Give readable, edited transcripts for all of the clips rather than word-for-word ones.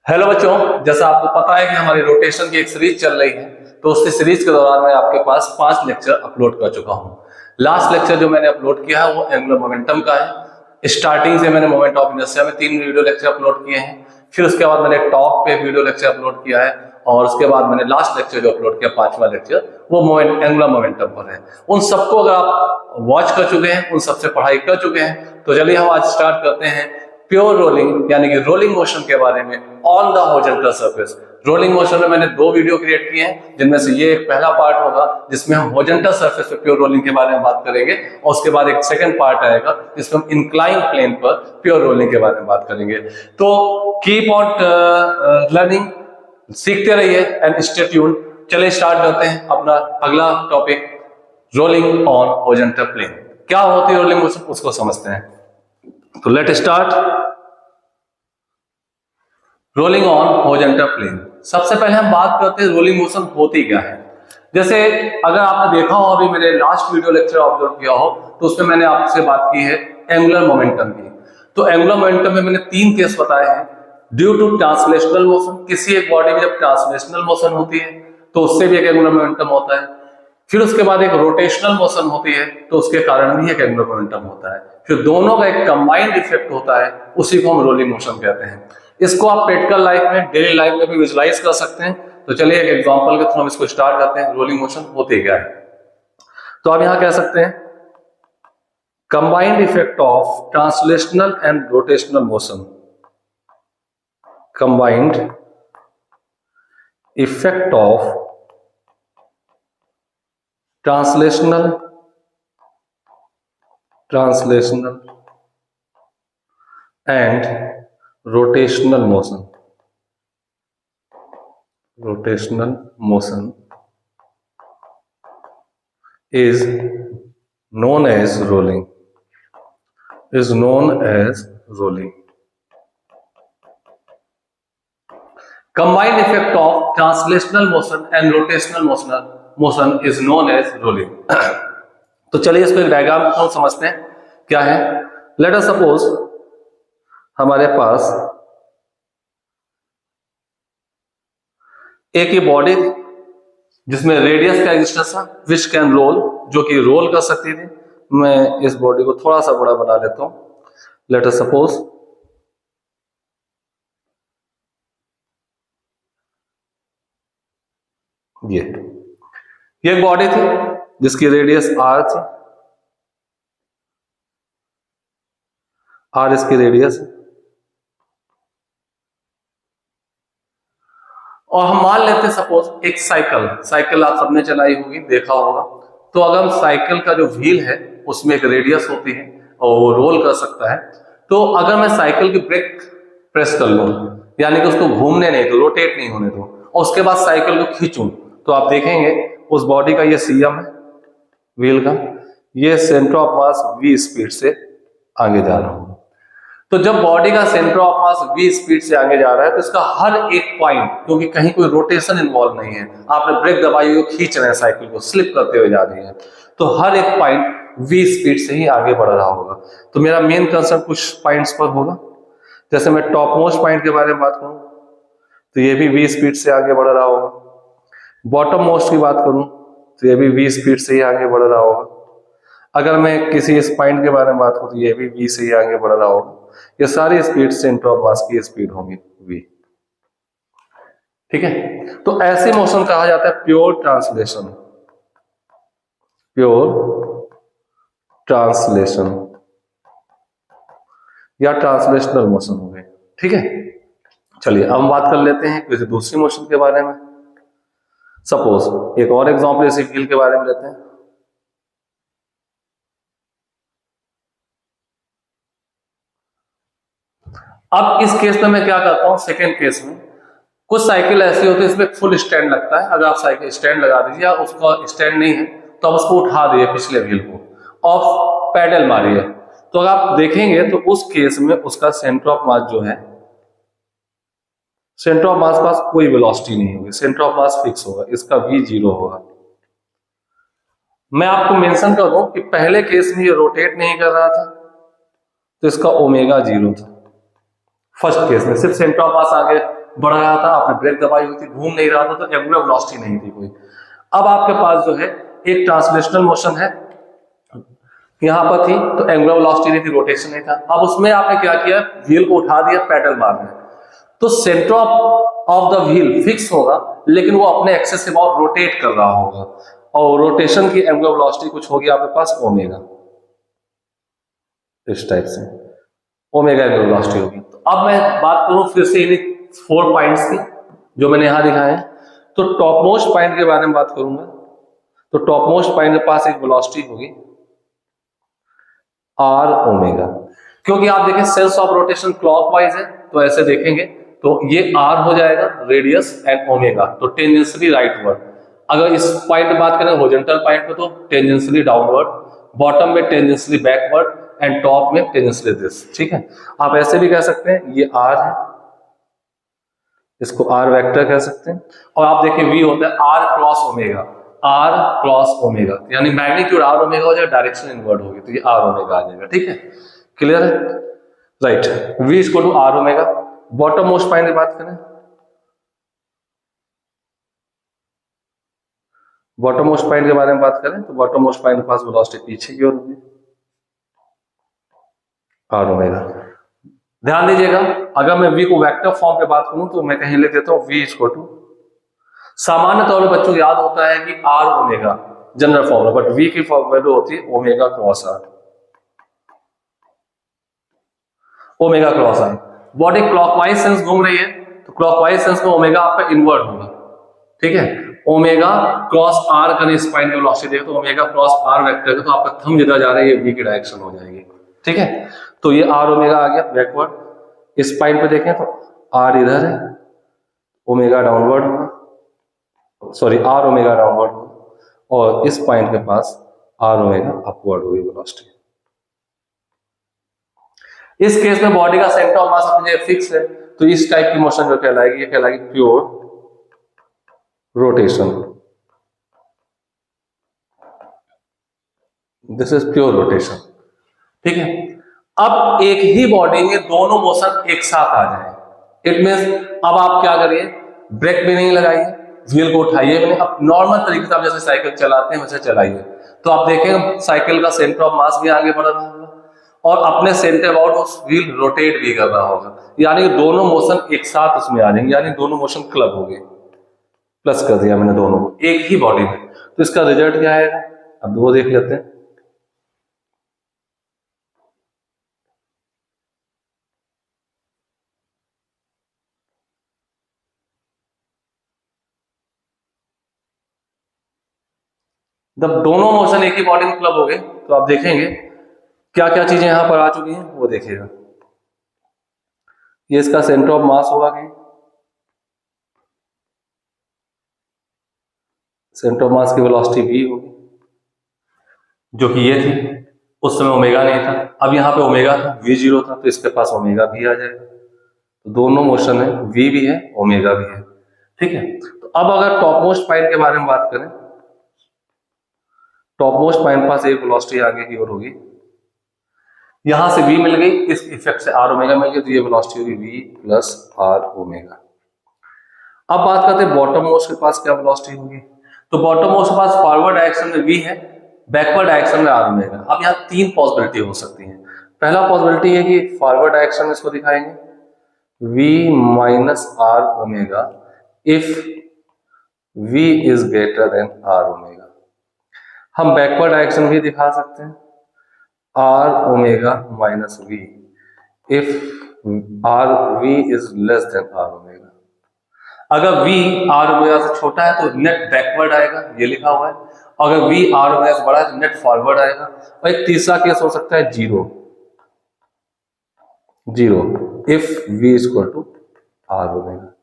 Hello बच्चों, जैसा आपको पता है कि हमारी रोटेशन की एक सीरीज चल रही है। तो उस सीरीज के दौरान मैं आपके पास 5 लेक्चर अपलोड कर चुका हूँ। लास्ट लेक्चर जो मैंने अपलोड किया है वो एंगुलर मोमेंटम का है। स्टार्टिंग से मैंने मोमेंट ऑफ इनर्शिया में 3 वीडियो लेक्चर अपलोड किए हैं। फिर उसके बाद मैंने टॉप पे वीडियो लेक्चर अपलोड किया है और उसके बाद मैंने लास्ट लेक्चर जो अपलोड किया 5वां लेक्चर वो एंगुलर मोमेंटम पर है। उन सबको अगर आप वॉच कर चुके हैं, उन सबसे पढ़ाई कर चुके हैं, तो चलिए हम आज स्टार्ट करते हैं प्योर रोलिंग यानी कि रोलिंग मोशन के बारे में on the horizontal surface. Rolling motion में मैंने 2 वीडियो क्रिएट किए हैं, जिनमें से ये एक पहला पार्ट होगा जिसमें हम हॉरिजॉन्टल सरफेस पे प्योर रोलिंग के बारे में बात करेंगे, और उसके बाद एक सेकंड पार्ट आएगा जिसमें हम इंक्लाइन प्लेन पर प्योर रोलिंग के बारे में बात करेंगे। तो कीप ऑन लर्निंग, सीखते रहिए एंड स्टे ट्यून्ड। चलिए स्टार्ट करते हैं अपना अगला topic, rolling on horizontal plane. क्या होती है रोलिंग मोशन, उसको समझते हैं। तो let start rolling on horizontal plane. सबसे पहले हम बात करते हैं रोलिंग मोशन होती क्या है। जैसे अगर आपने देखा हो, अभी मैंने लास्ट वीडियो लेक्चर ऑब्जर्व किया हो, तो उसमें मैंने आपसे बात की है एंगुलर मोमेंटम की। तो एंगुलर मोमेंटम में मैंने 3 केस बताए हैं। ड्यू टू ट्रांसलेशनल मोशन, किसी एक बॉडी में जब ट्रांसलेशनल मोशन होती है तो उससे भी एक एंगुलर मोमेंटम होता है। फिर उसके बाद एक रोटेशनल मोशन होती है तो उसके कारण भी एक एंगुलर मोमेंटम होता है। फिर दोनों का एक कंबाइंड इफेक्ट होता है, उसी को हम रोलिंग मोशन कहते हैं। इसको आप प्रैक्टिकल लाइफ में, डेली लाइफ में भी विजुलाइज कर सकते हैं। तो चलिए एक एग्जांपल के थ्रू हम इसको स्टार्ट करते हैं। रोलिंग मोशन होती क्या है, तो आप यहां कह सकते हैं combined effect of translational and rotational motion. Combined effect of translational and rotational motion is known as rolling. Combined effect of translational motion and rotational motion is known as rolling. तो चलिए इसको एक डायग्राम हम समझते हैं क्या है। Let us suppose हमारे पास एक ही बॉडी थी जिसमें रेडियस का एग्जिस्टेंस था, विच कैन रोल, जो कि रोल कर सकती थी। मैं इस बॉडी को थोड़ा सा बड़ा बना लेता हूं। लेट अस सपोज ये एक बॉडी थी जिसकी रेडियस r थी, r इसकी रेडियस है। और हम मान लेते हैं सपोज एक साइकिल आप सबने चलाई होगी, देखा होगा। तो अगर हम साइकिल का जो व्हील है उसमें एक रेडियस होती है और वो रोल कर सकता है। तो अगर मैं साइकिल की ब्रेक प्रेस कर लूं, यानी कि उसको घूमने नहीं दो, रोटेट नहीं होने दो, और उसके बाद साइकिल को खींचूं, तो आप देखेंगे उस बॉडी का ये सीएम है व्हील का, ये centre of mass v speed से आगे जा रहा हूं। तो जब बॉडी का centre of mass v speed से आगे जा रहा है तो इसका हर एक पॉइंट, क्योंकि कहीं कोई रोटेशन इन्वॉल्व नहीं है, आपने ब्रेक दबाई हुई, खींच रहे हैं साइकिल को, स्लिप करते हुए जा रही है, तो हर एक पॉइंट v स्पीड से ही आगे बढ़ रहा होगा। तो मेरा मेन कंसर्न कुछ पॉइंट्स पर होगा। जैसे मैं टॉप मोस्ट पॉइंट के बारे में बात करूं तो ये भी v स्पीड से आगे बढ़ रहा होगा। बॉटम मोस्ट की बात करूं तो ये भी v स्पीड से ही आगे बढ़ रहा होगा। अगर मैं किसी इस पॉइंट के बारे में बात करूं तो ये भी v से ही आगे बढ़ रहा होगा। ये सारी स्पीड सेंटर ऑफ मास की स्पीड होगी v। ठीक है, तो ऐसी मोशन कहा जाता है प्योर ट्रांसलेशन या ट्रांसलेशनल मोशन हो गए। ठीक है, चलिए अब हम बात कर लेते हैं किसी दूसरी मोशन के बारे में। सपोज एक और एग्जांपल इसी व्हील के बारे में लेते हैं। अब इस केस में मैं क्या करता हूं, सेकेंड केस में कुछ साइकिल ऐसी होती है इसमें फुल स्टैंड लगता है। अगर आप साइकिल स्टैंड लगा दीजिए, या उसका स्टैंड नहीं है तो आप उसको उठा दिए पिछले व्हील को और पैडल मारिए, तो अगर आप देखेंगे तो उस केस में उसका सेंटर ऑफ मास जो है, सेंटर ऑफ मास पास कोई वेलोसिटी नहीं होगी, सेंटर ऑफ मास फिक्स होगा, इसका v 0 होगा। मैं आपको मेंशन कर दूं कि पहले केस में ये रोटेट नहीं कर रहा था तो इसका ओमेगा 0 था। फर्स्ट केस में सिर्फ सेंटर ऑफ मास आगे बढ़ रहा था, आपने ब्रेक दबाई हुई थी, घूम नहीं रहा था, तो एंगुलर वेलोसिटी नहीं थी कोई। अब आपके पास जो है एक ट्रांसलेशनल मोशन है, यहां पर थी तो एंगुलर वेलोसिटी नहीं थी, रोटेशन नहीं था। अब उसमें आपने क्या किया, व्हील को उठा दिया, पैडल मारना है, तो centre of the wheel fix होगा, लेकिन वो अपने एक्सेस से बहुत रोटेट कर रहा होगा, और रोटेशन की एंगुलर वेलोसिटी कुछ होगी आपके पास ओमेगा, इस टाइप से ओमेगा एंगुलर वेलोसिटी होगी। तो अब मैं बात करूं फिर से इन 4 पॉइंट्स की जो मैंने यहां दिखाए हैं, तो टॉप मोस्ट पॉइंट के बारे में बात करूंगा। तो टॉप मोस्ट पॉइंट के पास एक वेलोसिटी होगी आर ओमेगा, क्योंकि आप देखें सेंस ऑफ रोटेशन क्लॉकवाइज है, तो ऐसे देखेंगे तो ये आर हो जाएगा रेडियस एंड ओमेगा, तो टेंजेंशियली राइटवर्ड। अगर इस पॉइंट में बात करें हॉरिजॉन्टल पॉइंट पे, तो टेंजेंशियली डाउनवर्ड, बॉटम में टेंजेंशियली बैकवर्ड एंड टॉप में टेंजेंशियली दिस। ठीक है, आप ऐसे भी कह सकते हैं, ये आर है, इसको आर वेक्टर कह सकते हैं, और आप देखिए वी होता है r cross omega, r cross omega, यानी मैग्नीट्यूड आर ओमेगा हो जाएगा, डायरेक्शन इनवर्ड होगी, तो ये आर ओमेगा आ जाएगा। ठीक है, क्लियर है, right. V equal to are omega. Bottom most point की बात करें, बॉटम मोस्ट पॉइंट के बारे में बात करें, तो बॉटम मोस्ट पॉइंट के पास वेलोसिटी पीछे की ओर होगी, आर ओमेगा। ध्यान दीजिएगा, अगर मैं v को वेक्टर फॉर्म पे बात करूं, तो मैं कहीं लिख देता हूं v इक्वल टू, सामान्य तौर पे बच्चों को याद होता है कि r omega general formula, but v की वैल्यू होती है omega cross r, omega cross r. Body clockwise sense घूम रही है, तो क्लॉकवाइज सेंस में ओमेगा आपका इनवर्ट होगा। ठीक है, ओमेगा क्रॉस आर का स्पाइन का वेलोसिटी देखो, तो ओमेगा क्रॉस आर वेक्टर का, तो आपका थंब जिधर जा रहा है ये v की डायरेक्शन हो जाएगी। ठीक है, तो ये आर ओमेगा आ गया बैकवर्ड। इस पॉइंट पे देखें तो आर इधर है, ओमेगा डाउनवर्ड होगा, सॉरी आर ओमेगा डाउनवर्ड होगा, और इस पॉइंट के पास आर ओमेगा अपवर्ड होगी वेलोसिटी। इस केस में बॉडी का सेंटर ऑफ मास अपनी जगह फिक्स है, तो इस टाइप की मोशन जो कहलाएगी, ये कहलाएगी pure rotation. This is pure rotation. ठीक है, अब एक ही बॉडी में दोनों मोशन एक साथ आ जाए, इट मींस अब आप क्या करिए, ब्रेक भी नहीं लगाइए, व्हील को उठाइए भी नहीं, अब नॉर्मल तरीके से आप जैसे साइकिल चलाते हैं वैसे चलाइए, तो आप देखेंगे साइकिल का सेंटर ऑफ मास भी आगे बढ़ रहा होगा, और अपने सेंटर अबाउट उस व्हील रोटेट भी कर रहा होगा, यानी दोनों मोशन एक साथ उसमें आ जाएंगे, यानी दोनों मोशन क्लब हो गए। प्लस कर दिया मैंने दोनों को एक ही बॉडी में, तो इसका रिजल्ट क्या आएगा, अब वो देख लेते हैं। जब दोनों मोशन एक ही बॉडी में क्लब हो गए, तो आप देखेंगे क्या क्या चीजें यहां पर आ चुकी हैं, वो देखिएगा। ये इसका सेंटर ऑफ मास होगा, कि सेंटर ऑफ मास की वेलोसिटी v होगी, जो कि ये थी, उस समय ओमेगा नहीं था, अब यहाँ पे ओमेगा था, v जीरो था, तो इसके पास ओमेगा भी आ जाएगा। तो दोनों मोशन है, v भी है ओमेगा भी है। ठीक है, तो अब अगर टॉप मोस्ट पॉइंट के बारे में बात करें, टॉप मोस्ट पॉइंट पास एक वेलोसिटी आगे की ओर होगी, यहां से v मिल गई, इस इफेक्ट से r ओमेगा मिल गई, तो ये वेलोसिटी होगी v प्लस r ओमेगा। अब बात करते हैं बॉटम मोस्ट के पास क्या वेलोसिटी होगी, तो बॉटम मोस्ट के पास फॉरवर्ड डायरेक्शन में v है, बैकवर्ड डायरेक्शन में r ओमेगा। अब यहाँ 3 पॉसिबिलिटी हो सकती हैं। पहला पॉसिबिलिटी है कि फॉरवर्ड डायरेक्शन में इसको दिखाएंगे v minus r omega if v is greater than r omega. हम बैकवर्ड डायरेक्शन भी दिखा सकते हैं r omega minus v if r v is less than r omega. अगर v r ओमेगा से छोटा है तो नेट बैकवर्ड आएगा, ये लिखा हुआ है। अगर v r ओमेगा से बड़ा है तो नेट फॉरवर्ड आएगा। और एक तीसरा केस हो सकता है zero if v is equal to r omega.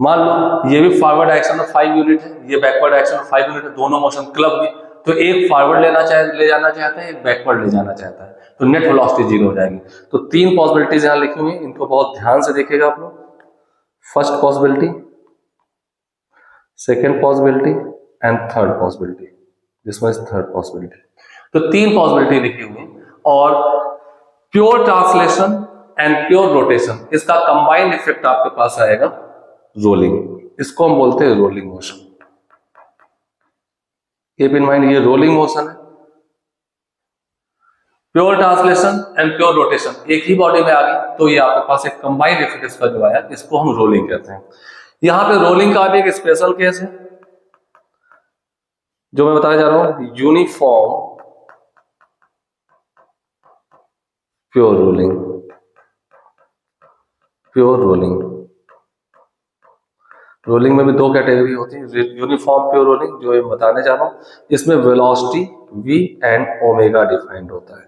मान लो ये भी फॉरवर्ड डायरेक्शन में 5 यूनिट है, ये बैकवर्ड डायरेक्शन में 5 यूनिट है, दोनों मोशन क्लब हुई, तो एक फॉरवर्ड ले जाना चाहता है, एक बैकवर्ड ले जाना चाहता है, तो नेट वेलोसिटी जीरो हो जाएगी। तो 3 पॉसिबिलिटीज यहां लिखी हुई, इनको बहुत ध्यान से देखिएगा आप लोग। First possibility, second possibility and third possibility, this was third possibility. तो 3 पॉसिबिलिटी लिखी हुई, और pure translation and pure rotation, इसका कंबाइंड इफेक्ट आपके पास आएगा रोलिंग, इसको हम बोलते हैं rolling motion. Keep in mind ये रोलिंग मोशन है। Pure translation and pure rotation एक ही बॉडी में आ गई तो ये आपके पास एक कंबाइंड इफेक्ट इसका जो आया, इसको हम रोलिंग कहते हैं। यहां पे रोलिंग का भी एक स्पेशल केस है जो मैं बताने जा रहा हूं, uniform pure rolling. Pure rolling, rolling में भी दो कैटेगरी होती है, यूनिफॉर्म प्योर रोलिंग जो मैं बताने जा रहा हूं, इसमें velocity v and omega defined होता है,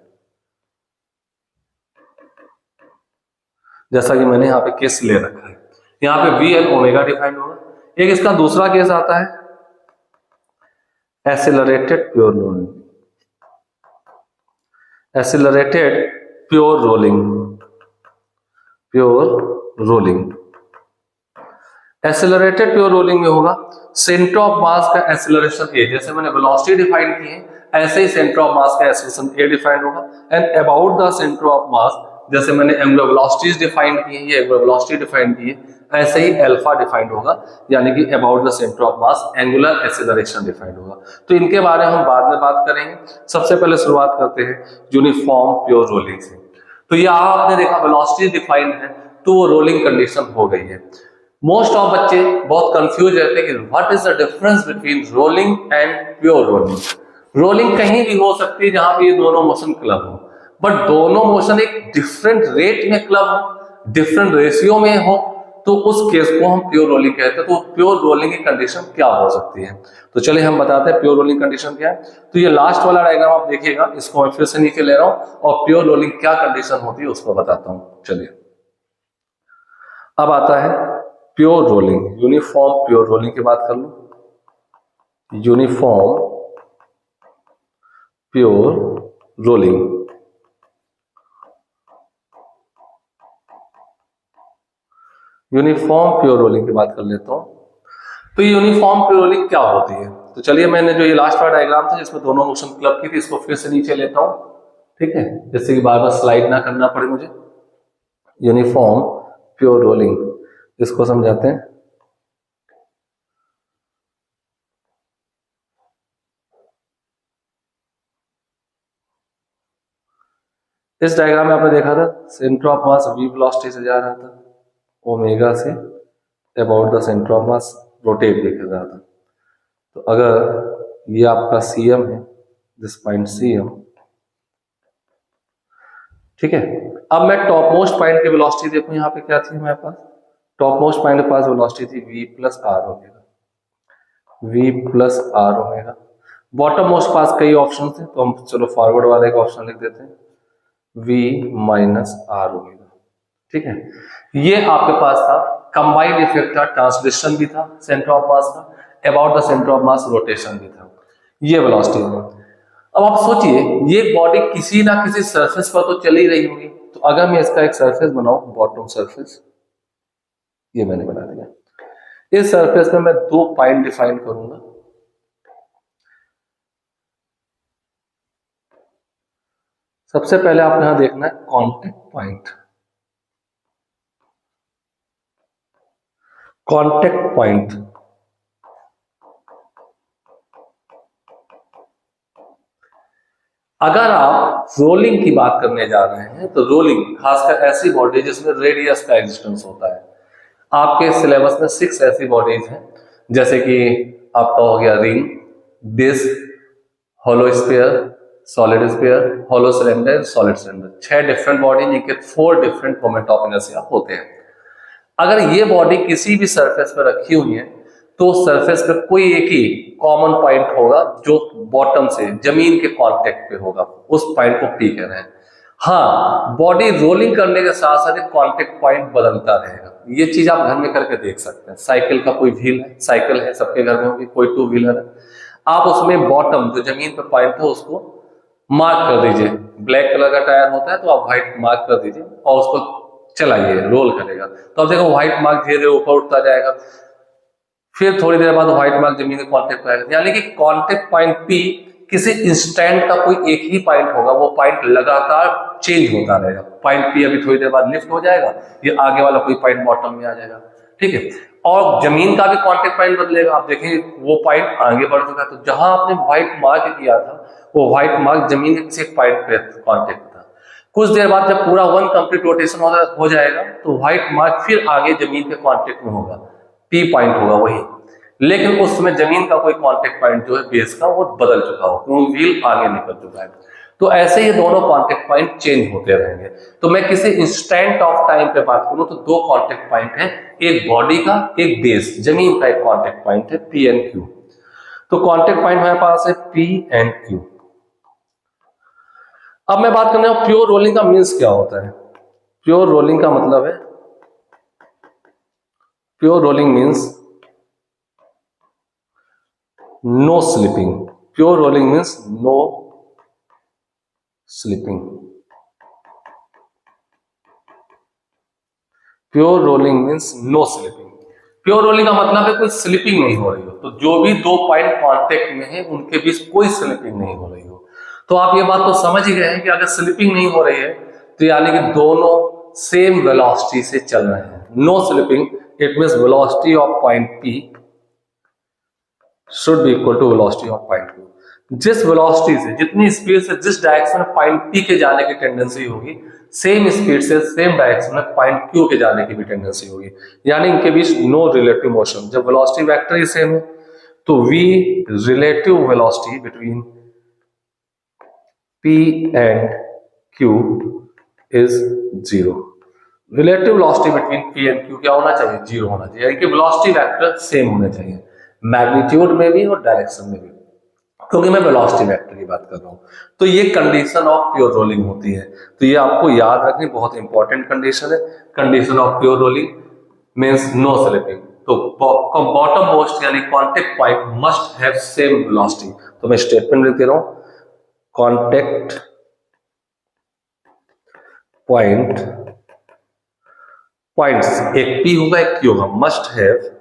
जैसा कि मैंने यहाँ पे केस ले रखा है। यहाँ पे v एंड ओमेगा डिफाइंड होगा। एक इसका दूसरा केस आता है accelerated pure rolling. Accelerated pure rolling, pure rolling. Accelerated pure rolling में होगा सेंटर ऑफ मास का एक्सेलरेशन ए, जैसे मैंने वेलोसिटी डिफाइन की है ऐसे ही सेंटर ऑफ मास का एक्सेलरेशन ए डिफाइंड होगा। And about the centre of मास, जैसे मैंने एंगुलर वेलोसिटीज डिफाइन की है, ये एंगुलर वेलोसिटी डिफाइन की है, ऐसे ही अल्फा डिफाइंड होगा, यानी कि about the centre of mass angular acceleration defined होगा। तो इनके बारे में हम बाद में बात करेंगे। सबसे पहले शुरुआत करते हैं यूनिफॉर्म प्योर रोलिंग से। तो ये आपने देखा वेलोसिटी डिफाइंड है तो वो रोलिंग कंडीशन हो गई है। मोस्ट ऑफ बच्चे बहुत कंफ्यूज रहते हैं कि what is the difference between rolling and pure rolling. Rolling कहीं भी हो सकती है जहां पे ये दोनों मोशन क्लब हो, बट दोनों मोशन एक डिफरेंट रेट में क्लब हो, डिफरेंट रेशियो में हो, तो उस केस को हम प्योर रोलिंग कहते हैं। तो प्योर रोलिंग की कंडीशन क्या हो सकती है, तो चलिए हम बताते हैं प्योर रोलिंग कंडीशन क्या है। तो ये लास्ट वाला डायग्राम आप देखिएगा, इसको मैं फिर से नीचे ले रहा हूं और प्योर रोलिंग क्या कंडीशन होती है उसको बताता हूं। चलिए अब आता है pure rolling, uniform pure rolling की बात कर लो। Uniform pure rolling, uniform pure rolling की बात कर लेता हूं। तो यूनिफॉर्म प्योर रोलिंग क्या होती है, तो चलिए मैंने जो ये लास्ट वाला डायग्राम था जिसमें दोनों मोशन क्लब की थी, इसको फिर से नीचे लेता हूं, ठीक है, जिससे कि बार बार स्लाइड ना करना पड़े मुझे। यूनिफॉर्म प्योर रोलिंग, इसको समझाते हैं। इस डायग्राम में आपने देखा था centre of mass v velocity से जा रहा था, omega say about the centre of mass rotate भी कर रहा था। तो अगर ये आपका cm है, दिस पॉइंट cm, ठीक है। अब मैं टॉप मोस्ट पॉइंट की वेलोसिटी देखूं, यहाँ पे क्या थी हमारे पास, टॉप मोस्ट पॉइंट के पास वेलोसिटी थी v plus R omega, v plus R omega. Bottom most पास कई ऑप्शन थे, तो हम चलो फॉरवर्ड वाले का ऑप्शन लिख देते हैं, v माइनस आर ओमेगा, ठीक है। ये आपके पास था कंबाइंड इफेक्ट था, ट्रांसलेशन भी था सेंटर ऑफ मास का, about the centre of mass rotation भी था, ये वेलोसिटी है। अब आप सोचिए ये बॉडी किसी ना किसी सरफेस पर तो चली रही होगी, तो अगर मैं इसका एक सरफेस बनाऊं, बॉटम सरफेस, ये मैंने बना दिया। इस सरफेस में मैं दो पॉइंट डिफाइन करूंगा, सबसे पहले आपने यहां देखना है कांटेक्ट पॉइंट, कांटेक्ट पॉइंट। अगर आप रोलिंग की बात करने जा रहे हैं तो रोलिंग खासकर ऐसी बॉडी जिसमें रेडियस का एग्जिस्टेंस होता है। आपके सिलेबस में 6 ऐसी बॉडीज हैं, जैसे कि आपका हो गया ring, disc, hollow sphere, solid sphere, hollow cylinder, solid cylinder. 6 different body जिनके 4 डिफरेंट मोमेंट ऑफ इनर्शिया होते हैं। अगर ये बॉडी किसी भी सरफेस पर रखी हुई है तो सरफेस पे कोई एक ही कॉमन पॉइंट होगा जो बॉटम से जमीन के कांटेक्ट पे होगा, उस पॉइंट को पी कह रहे हैं। हाँ, बॉडी रोलिंग करने के साथ साथ कांटेक्ट पॉइंट बदलता रहेगा। ये चीज आप घर में करके देख सकते हैं। साइकिल का कोई व्हील है, साइकिल है सबके घर में होगी, कोई 2 व्हीलर है, आप उसमें बॉटम जो जमीन पे पॉइंट है उसको मार्क कर दीजिए। ब्लैक कलर का टायर होता है तो आप व्हाइट मार्क कर दीजिए और उसको चलाइए, रोल करेगा, तो अब देखो व्हाइट मार्क धीरे धीरे ऊपर उठता जाएगा, फिर थोड़ी देर बाद व्हाइट मार्क जमीन के कांटेक्ट पे आएगा। यानी कि कांटेक्ट पॉइंट पी किसी इंस्टेंट का कोई एक ही पॉइंट होगा, वो पॉइंट लगातार चेंज होता रहेगा। पॉइंट पी अभी थोड़ी देर बाद लिफ्ट हो जाएगा, ये आगे वाला कोई पॉइंट बॉटम में आ जाएगा। ठीक है। और जमीन का भी कांटेक्ट पॉइंट बदलेगा, आप देखेंगे वो पॉइंट आगे बढ़ चुका है, तो जहां आपने व्हाइट मार्क किया था वो व्हाइट मार्क जमीन के किसी एक पॉइंट पे कांटेक्ट था। कुछ देर बाद जब पूरा वन कंप्लीट रोटेशन हो जाएगा तो व्हाइट मार्क फिर आगे जमीन के कांटेक्ट में होगा, पी पॉइंट होगा वही, लेकिन उस समय जमीन का कोई कांटेक्ट पॉइंट जो है बेस का वो बदल चुका हो, क्योंकि व्हील आगे निकल चुका है। तो ऐसे ही दोनों कांटेक्ट पॉइंट चेंज होते रहेंगे। तो मैं किसी इंस्टेंट ऑफ टाइम पे बात करूं तो दो कांटेक्ट पॉइंट है, एक बॉडी का, एक बेस जमीन का एक कांटेक्ट पॉइंट है पी एंड क्यू। तो कांटेक्ट पॉइंट हमारे पास है पी एंड क्यू। अब मैं बात करने प्योर रोलिंग का मीन्स क्या होता है। प्योर रोलिंग का मतलब है, pure rolling means no slipping. Pure rolling means no slipping. Pure rolling means no slipping. Pure rolling का मतलब है कोई स्लिपिंग नहीं हो रही हो, तो जो भी दो पॉइंट कांटेक्ट में है उनके बीच कोई स्लिपिंग नहीं हो रही हो। तो आप ये बात तो समझ ही गए हैं कि अगर स्लिपिंग नहीं हो रही है तो यानी कि दोनों सेम वेलोसिटी से चल रहे हैं। No slipping it means velocity of point P should be equal to velocity of point Q. जिस वेलोसिटी से, जितनी स्पीड से जिस डायरेक्शन में पॉइंट पी के जाने की टेंडेंसी होगी, सेम स्पीड से सेम डायरेक्शन में पॉइंट क्यू के जाने की भी टेंडेंसी होगी, यानी इनके बीच नो रिलेटिव मोशन। जब वेलोसिटी वेक्टर ही सेम है तो v relative velocity between p and q is zero. Relative velocity between p and q क्या होना चाहिए? जीरो होना चाहिए, यानी कि वेलोसिटी वेक्टर सेम होने चाहिए, मैग्नीट्यूड में भी और डायरेक्शन में भी, क्योंकि मैं वेलोसिटी वेक्टर की बात कर रहा हूं। तो ये कंडीशन ऑफ प्योर रोलिंग होती है। तो ये आपको याद रखनी बहुत इंपॉर्टेंट कंडीशन है। Condition of pure rolling means no slipping. तो बॉटम मोस्ट यानी contact point must have same velocity. तो मैं स्टेटमेंट लिख दे रहा हूं, कांटेक्ट पॉइंट, पॉइंट्स एक पी होगा एक क्यू होगा, must have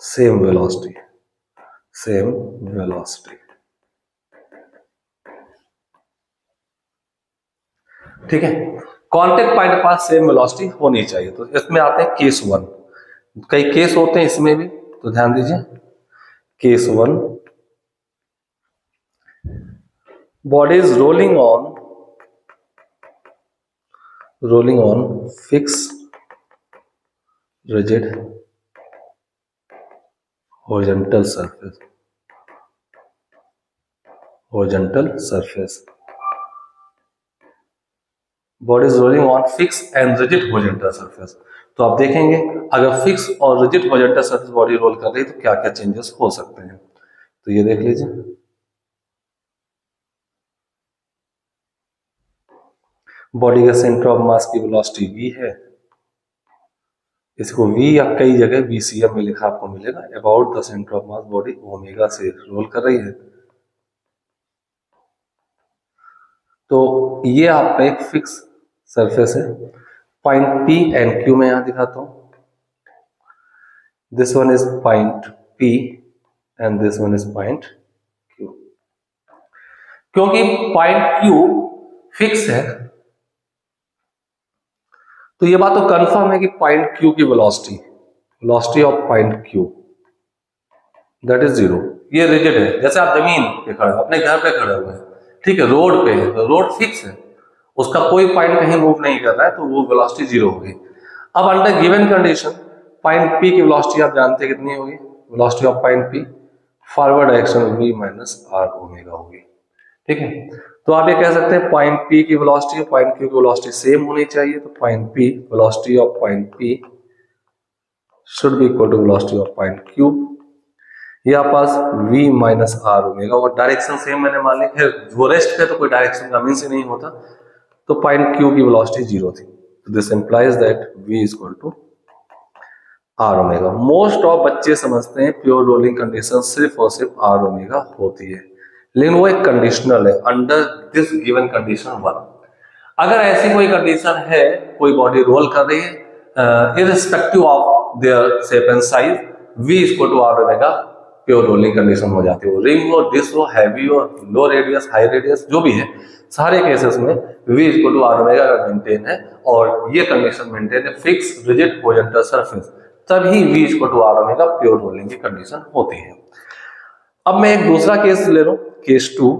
same velocity, same velocity. ठीक है, कांटेक्ट पॉइंट के पास सेम वेलोसिटी होनी चाहिए। तो इसमें आते हैं केस वन। कई केस होते हैं इसमें भी, तो ध्यान दीजिए। Case one, body is rolling on fix rigid horizontal surface, horizontal surface, body is rolling on fixed and rigid horizontal surface। तो आप देखेंगे अगर फिक्स और rigid horizontal surface body roll कर रही है तो क्या क्या चेंजेस हो सकते हैं। तो ये देख लीजिए, बॉडी का सेंटर ऑफ मास की वेलोसिटी v है, इसको v या कई जगह VCM में लिखा आपको मिलेगा। About the centre of mass body omega से रोल कर रही है। तो ये आपका एक फिक्स सरफेस है। पॉइंट P एंड Q में यहां दिखाता हूं। This one is point P and this one is point Q। क्योंकि पॉइंट Q फिक्स है तो ये बात तो कंफर्म है कि पॉइंट Q की velocity of point Q that is zero. ये रिजिड है, जैसे आप जमीन पे खड़े हो, अपने घर पे खड़े हुए हैं, ठीक है, रोड पे है, तो रोड फिक्स है, उसका कोई पॉइंट कहीं मूव नहीं कर रहा है, तो वो वेलोसिटी जीरो होगी। अब under given condition point P की वेलोसिटी आप जानते हैं कितनी होगी? Velocity of point P forward direction v minus r omega होगी। ठीक है, तो आप ये कह सकते हैं पॉइंट P की वेलोसिटी और पॉइंट Q की वेलोसिटी सेम होनी चाहिए। तो point P, velocity of point P should be equal to velocity of point Q। ये आप पास v माइनस r ओमेगा, और डायरेक्शन सेम मैंने मान ली है, वो रेस्ट पे तो कोई डायरेक्शन का मीन्स ही नहीं होता। तो पॉइंट Q की वेलोसिटी जीरो थी, तो this implies that v is equal to r omega. Most of बच्चे समझते हैं प्योर रोलिंग कंडीशन सिर्फ और सिर्फ r ओमेगा होती है, लेकिन वो एक कंडीशनल है under this given condition one. अगर ऐसी कोई कंडीशन है, कोई बॉडी रोल कर रही है irrespective of their shape and size, v equal to r omega pure rolling condition हो जाती है। रिंग हो, डिस्क हो, हैवी हो, लो रेडियस, हाई रेडियस, जो भी है, सारे केसेस में V equal to are omega अगर मेंटेन है और ये कंडीशन मेंटेन है फिक्स रिजिड होरिजेंटल सरफेस, तभी V equal to are omega pure rolling की कंडीशन होती है। अब मैं एक दूसरा केस ले रहा हूं, case 2।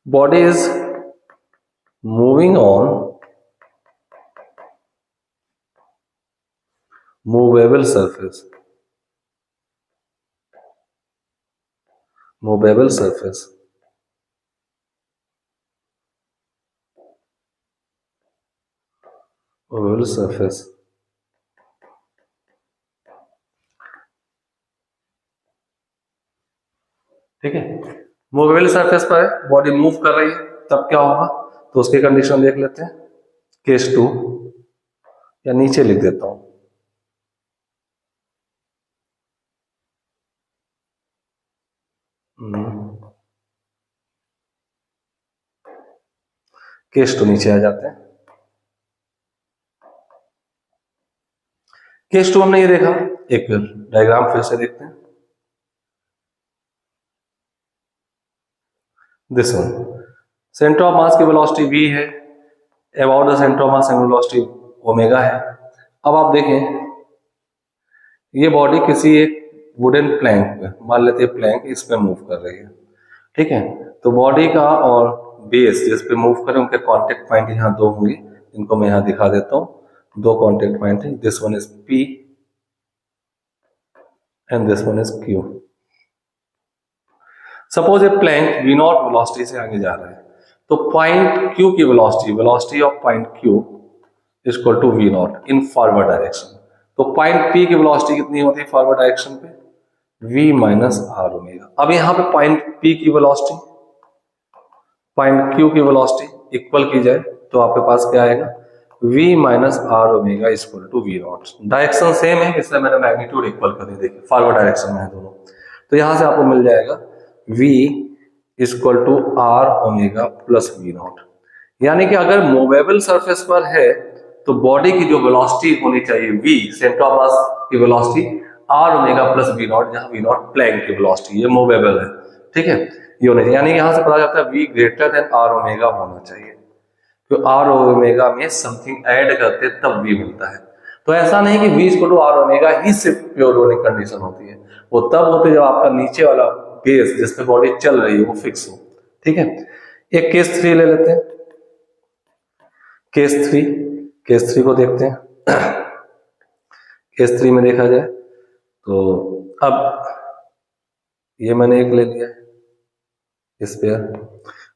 Body is moving on movable surface, movable surface, movable surface, ठीक है। मूवेबल सरफेस पर है, बॉडी मूव कर रही है, तब क्या होगा, तो उसकी कंडीशन देख लेते हैं। केस 2, या नीचे लिख देता हूं, केस 2 नीचे आ जाते हैं। केस 2 हमने ये देखा, एक डायग्राम फिर से देखते हैं। This one, centre of mass की वेलोसिटी v है, about the centre of mass angular velocity omega है। अब आप देखें, ये बॉडी किसी एक वुडन प्लैंक पे, मान लेते हैं प्लैंक, इस पे मूव कर रही है, ठीक है। तो बॉडी का और बेस जिस पे मूव करें उनके कांटेक्ट पॉइंट यहाँ दो होंगे, इनको मैं यहाँ दिखा देता हूँ। दो कांटेक्ट पॉइंट है, this one is P and this one is Q। Suppose a plank v not velocity से आगे जा रहा है, तो पॉइंट Q की velocity, velocity of point Q is equal to v nought in forward direction. तो point P की velocity कितनी होती है फॉरवर्ड डायरेक्शन पे, v माइनस आर ओमेगा। अब यहाँ पे पॉइंट P की वेलोसिटी, पॉइंट Q की वेलोसिटी इक्वल की जाए तो आपके पास क्या आएगा, v minus r omega equal to v nought. Direction same है इसलिए मैंने मैग्नीट्यूड इक्वल कर दी, देखिए फॉरवर्ड डायरेक्शन में है दोनों। तो यहां से आपको मिल जाएगा v equal to are omega plus we nought. यानी कि अगर मूवेबल सरफेस पर है तो बॉडी की जो वेलोसिटी होनी चाहिए v, सेंटर ऑफ मास की velocity r omega plus we nought, जहां वी नॉट प्लैंक की वेलोसिटी, ये मूवेबल है, ठीक है। ये होना चाहिए, यानी यहां से पता चलता है v greater than are omega होना चाहिए। तो आर ओमेगा में समथिंग ऐड करते तब v मिलता है। तो ऐसा नहीं कि v equal to are omega ही सिर्फ प्योर रोलिंग कंडीशन होती है, वो तब होती है जब आपका नीचे वाला बेस जिसपे बॉडी चल रही है वो फिक्स हो, ठीक है। एक केस 3 ले लेते हैं, केस 3, केस 3 को देखते हैं। केस 3 में देखा जाए तो अब ये मैंने एक ले लिया है, इस पे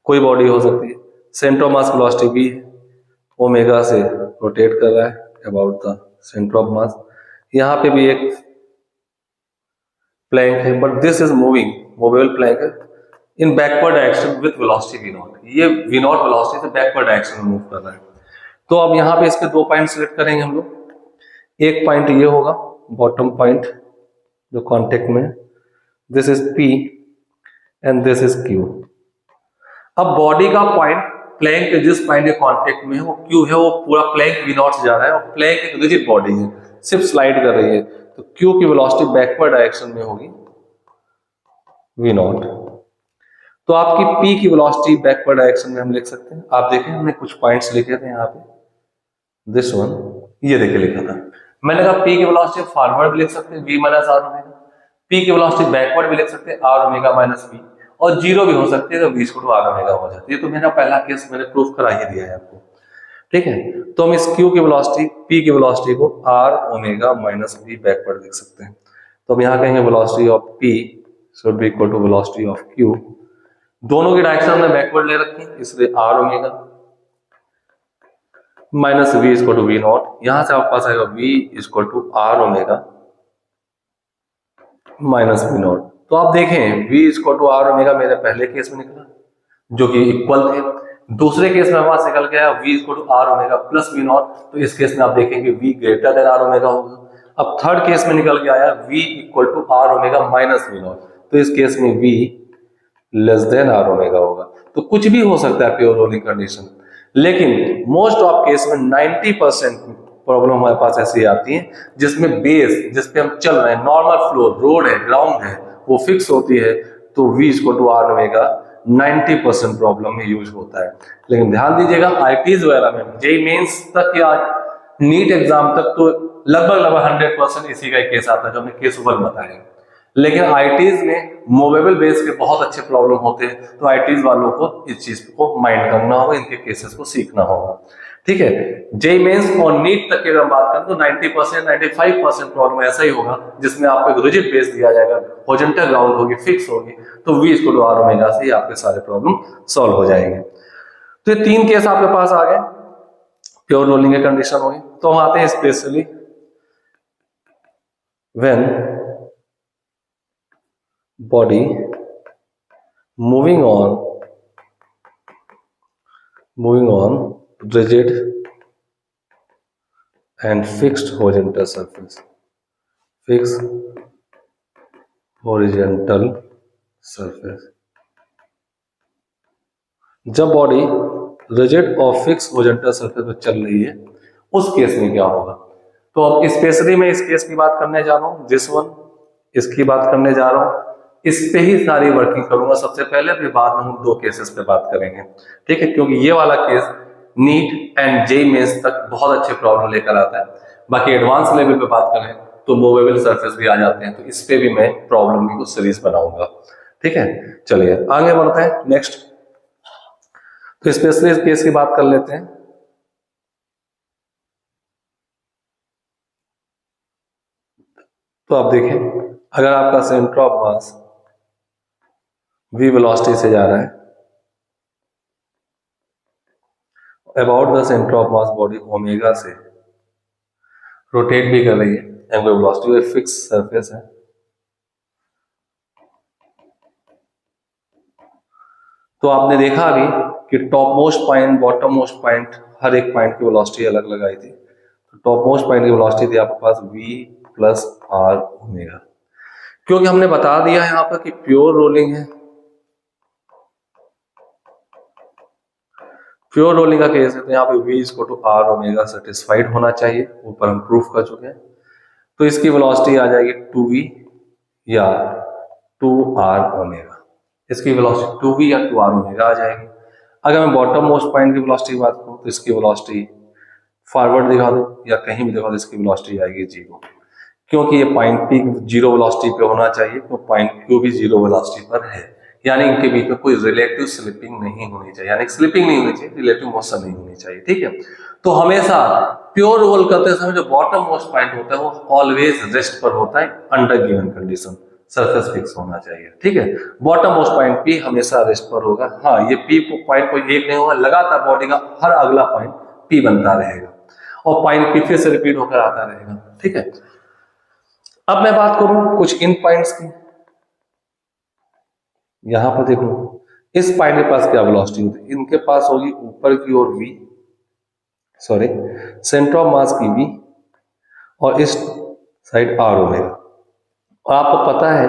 कोई बॉडी हो सकती है, centre of mass velocity v है, ओमेगा से रोटेट कर रहा है about the centre of mass. यहाँ पे भी एक प्लैंक है, but this is moving, movable plank है, in backward direction with velocity v naught. ये v नॉट वेलोसिटी से बैकवर्ड डायरेक्शन में मूव कर रहा है। तो अब यहाँ पे इसके दो पॉइंट सिलेक्ट करेंगे हम लोग। एक पॉइंट ये होगा बॉटम पॉइंट जो कांटेक्ट में, this is P and this is Q। अब बॉडी का पॉइंट प्लैंक के जिस पॉइंट के कांटेक्ट में है वो Q है, वो पूरा प्लैंक v नॉट से जा रहा है और प्लैंक एक रिजिड बॉडी है, सिर्फ स्लाइड कर रही है, तो Q की वेलोसिटी बैकवर्ड डायरेक्शन में होगी v नॉट। तो आपकी P की वेलोसिटी बैकवर्ड डायरेक्शन में हम लिख सकते हैं। आप देखें हमने कुछ पॉइंट्स लिखे थे यहाँ पे, दिस वन, ये देखिए लिखा था मैंने कहा P की वेलोसिटी फॉरवर्ड भी लिख सकते हैं v minus r omega, P की वेलोसिटी बैकवर्ड भी लिख सकते हैं आर ओमेगा माइनस v, और जीरो भी हो सकती है तो v equal to are omega हो जाती है। तो मेरा पहला केस मैंने प्रूफ करा ही दिया है आपको, ठीक है। तो हम इस Q की वेलोसिटी, P की वेलोसिटी को r omega minus v backward लिख सकते हैं। तो हम यहाँ कहेंगे velocity of P should be equal to velocity of Q। दोनों की डायरेक्शन हमने बैकवर्ड ले रखी है इसलिए R omega minus v equal to V naught. यहां से आपके पास आएगा v equal to are omega minus V naught. तो आप देखें v equal to are omega मेरे पहले केस में निकला जो कि इक्वल थे, दूसरे केस में हमारे निकल गया v equal to are omega plus we naught. तो इस केस में आप देखेंगे v greater than are omega होगा। अब थर्ड केस में निकल के आया v equal to are omega minus V naught, तो इस केस में v less than are omega होगा। तो कुछ भी हो सकता है प्योर रोलिंग कंडीशन, लेकिन मोस्ट ऑफ केस में 90% प्रॉब्लम हमारे पास ऐसी आती है जिसमें बेस जिस पे हम चल रहे हैं, नॉर्मल फ्लोर, रोड है, ग्राउंड है, वो फिक्स होती है, तो V equal to are omega 90% problem में यूज होता है। लेकिन ध्यान दीजिएगा आईटीज वगैरह में, जेई मेंस तक या नीट एग्जाम तक तो लगभग 100% इसी का केस आता है जो हमने केस 1 बताया। लेकिन आईटीज में मूवेबल बेस के बहुत अच्छे प्रॉब्लम होते हैं, तो आईटीज वालों को इस चीज को माइंड करना होगा, इनके केसेस को सीखना होगा। ठीक है, जेई मेंस और नीट तक की अगर हम बात करें तो 90% 95% प्रॉब्लम ऐसा ही होगा जिसमें आपको एक रिजिड बेस दिया जाएगा, हॉरिजॉन्टल ग्राउंड होगी, फिक्स होगी, तो V equal to are omega से ही आपके सारे प्रॉब्लम सॉल्व हो जाएंगे। तो ये 3 केस आपके पास आ गए, प्योर रोलिंग की कंडीशन होगी। तो हम आते हैं specially when body moving on rigid and fixed horizontal surface, fixed horizontal surface। जब बॉडी रिजिड और फिक्स होरिजेंटल सरफेस पर चल रही है उस केस में क्या होगा। तो अब स्पेशली मैं इस केस की बात करने जा रहा हूं, दिस वन, इसकी बात करने जा रहा हूं, इस पे ही सारी वर्किंग करूंगा सबसे पहले, फिर बाद में हम 2 केसेस पे बात करेंगे। ठीक है, क्योंकि ये वाला case NEET and JEE Mains तक बहुत अच्छे प्रॉब्लम लेकर आता है। बाकी एडवांस लेवल पे बात करें तो मूवेबल सरफेस भी आ जाते हैं, तो इस पे भी मैं प्रॉब्लम की कुछ सीरीज बनाऊंगा। ठीक है, चलिए आगे बढ़ते हैं नेक्स्ट। तो स्पेशली इस केस की बात कर लेते हैं। तो आप देखें, अगर आपका centre of mass v velocity से जा रहा है, about the centre of mass body omega से रोटेट भी कर रही है, एंगुलर वेलोसिटी फिक्स सरफेस है, तो आपने देखा अभी कि top most point, bottom most point, हर एक पॉइंट की वेलोसिटी अलग लगाई थी। तो टॉप मोस्ट पॉइंट की वेलोसिटी थी आपके पास v प्लस आर ओमेगा। क्योंकि हमने बता दिया है यहाँ पर कि प्योर रोलिंग है, प्योर रोलिंग का केस है, तो यहाँ पे v equal to are omega satisfied होना चाहिए, ऊपर हम प्रूफ कर चुके हैं। तो इसकी वेलोसिटी आ जाएगी 2v या 2r ओमेगा, इसकी वेलोसिटी 2v या 2r ओमेगा आ जाएगी। अगर मैं बॉटम मोस्ट पॉइंट की वेलोसिटी की बात करूं तो इसकी वेलोसिटी फॉरवर्ड दिखा दो या कहीं भी दिखा दो, इसकी वेलोसिटी आएगी 0, क्योंकि ये पॉइंट पी 0 वेलोसिटी पे होना चाहिए, तो पॉइंट क्यू भी 0 वेलोसिटी पर है, यानी इनके बीच में कोई रिलेटिव स्लिपिंग नहीं होनी चाहिए, यानी स्लिपिंग नहीं होनी चाहिए, रिलेटिव मोशन नहीं होनी चाहिए। ठीक है, तो हमेशा प्योर रोल करते समय जो बॉटम मोस्ट पॉइंट होता है वो ऑलवेज रेस्ट पर होता है under given condition, surface fix होना चाहिए। ठीक है, बॉटम मोस्ट पॉइंट पी हमेशा रेस्ट पर होगा। हाँ, ये पी पॉइंट कोई एक नहीं होगा, लगातार बॉडी का हर अगला पॉइंट पी बनता रहेगा और पॉइंट पी फिर से रिपीट होकर आता रहेगा। ठीक है, अब मैं बात करूं कुछ इन पॉइंट्स की। यहां पर देखो, इस पॉइंट के पास क्या वेलोसिटी होती है, इनके पास होगी ऊपर की ओर v, sorry centre of mass की v, और इस साइड आर ओमेगा। और आपको पता है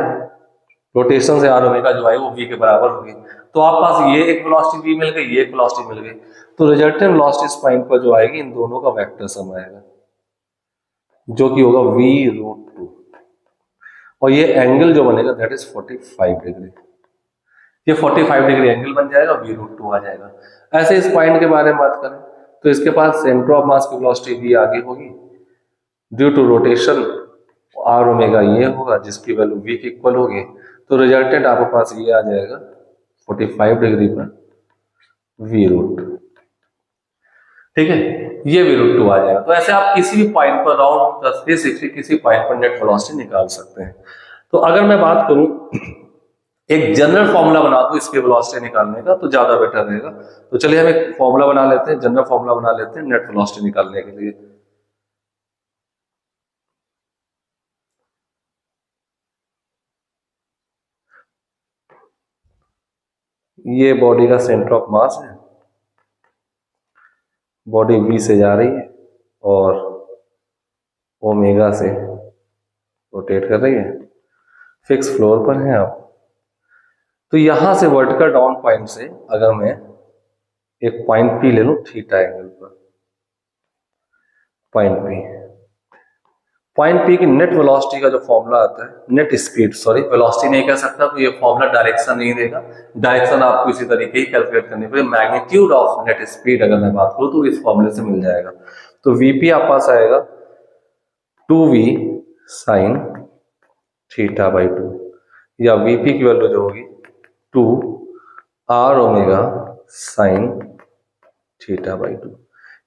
रोटेशन से आर ओमेगा जो है वो v के बराबर होगी, तो आप पास ये एक वेलोसिटी v मिल गई, ये एक वेलोसिटी मिल गई, तो रिजल्टेंट वेलोसिटी इस पॉइंट पर जो आएगी इन दोनों का वेक्टर सम आएगा, जो कि होगा v√2, और ये एंगल जो बनेगा दैट इज 45 डिग्री, ये 45 डिग्री एंगल बन जाएगा, v√2 आ जाएगा। ऐसे इस पॉइंट के बारे में बात करें तो इसके पास सेंटर ऑफ मास की वेलोसिटी v आगे होगी, due to rotation R omega ये होगा जिसकी वैल्यू v की इक्वल होगी, तो रिजल्टेंट आपके पास ये आ जाएगा 45 डिग्री पर v√2। ठीक है, ये v√2 आ जाएगा। तो ऐसे आप किसी भी पॉइंट पर राउंड 360 किसी पॉइंट पर नेट वेलोसिटी निकाल सकते हैं। तो अगर मैं बात करूं एक जनरल फॉर्मूला बना दो इसके वेलोसिटी निकालने का तो ज्यादा बेटर रहेगा। तो चलिए हम एक फॉर्मूला बना लेते हैं, जनरल फॉर्मूला बना लेते हैं नेट वेलोसिटी निकालने के लिए। ये बॉडी का सेंटर ऑफ मास है, बॉडी v से जा रही है और ओमेगा से रोटेट कर रही है, फिक्स फ्लोर पर है आप। तो यहां से वर्टिकल डाउन पॉइंट से अगर मैं एक पॉइंट पी ले लूं थीटा एंगल पर, पॉइंट पी। पॉइंट पी की नेट वेलोसिटी का जो फॉर्मूला आता है, नेट स्पीड, सॉरी वेलोसिटी नहीं कह सकता, तो ये फॉर्मूला डायरेक्शन नहीं देगा, डायरेक्शन आपको इसी तरीके ही कैलकुलेट करनी पड़ेगी। मैग्नीट्यूड ऑफ नेट स्पीड अगर मैं बात करूं तो इस फॉर्मूले से मिल जाएगा। तो वीपी आप पास आएगा 2v साइन थीटा बाई 2, या वीपी की वैल्यू जो होगी 2r omega sine theta by 2।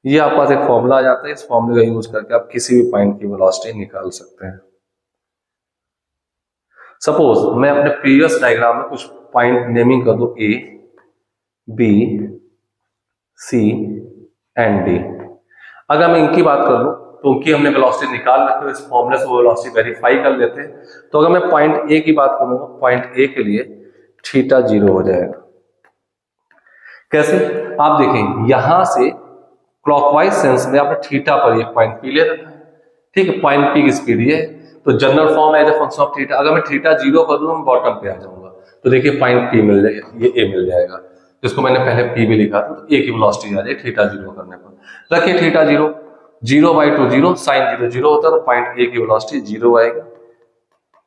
ये आप पास एक फॉर्मूला आ जाता है, इस फॉर्मूले का यूज करके आप किसी भी पॉइंट की वेलोसिटी निकाल सकते हैं। सपोज मैं अपने प्रीवियस डायग्राम में कुछ पॉइंट नेमिंग कर दूं, ए, बी, सी एंड डी। अगर मैं इनकी बात कर लूं तो उनकी हमने वेलोसिटी निकाल रखी है, इस फॉर्मूले से वो वेलोसिटी वेरीफाई कर लेते हैं। तो अगर मैं पॉइंट ए की बात करूंगा, पॉइंट ए के लिए थीटा 0 हो जाएगा। कैसे? आप देखें, यहां से क्लॉकवाइज सेंस में आपने थीटा पर ये पॉइंट पी ले रखा है, ठीक है, पॉइंट पी की स्पीड ये है, तो general form as a function of theta. अगर मैं थीटा 0 कर दूं, मैं बॉटम पे आ जाऊंगा, तो देखिए पॉइंट पी मिल जाएगा, ये ए मिल जाएगा, जिसको मैंने पहले पी भी लिखा था, तो ए की वेलोसिटी आ जाएगी थीटा 0 करने पर। रखिए थीटा 0, 0/2 0, साइन 0 0 होता है, तो पॉइंट ए की वेलोसिटी 0 आएगी,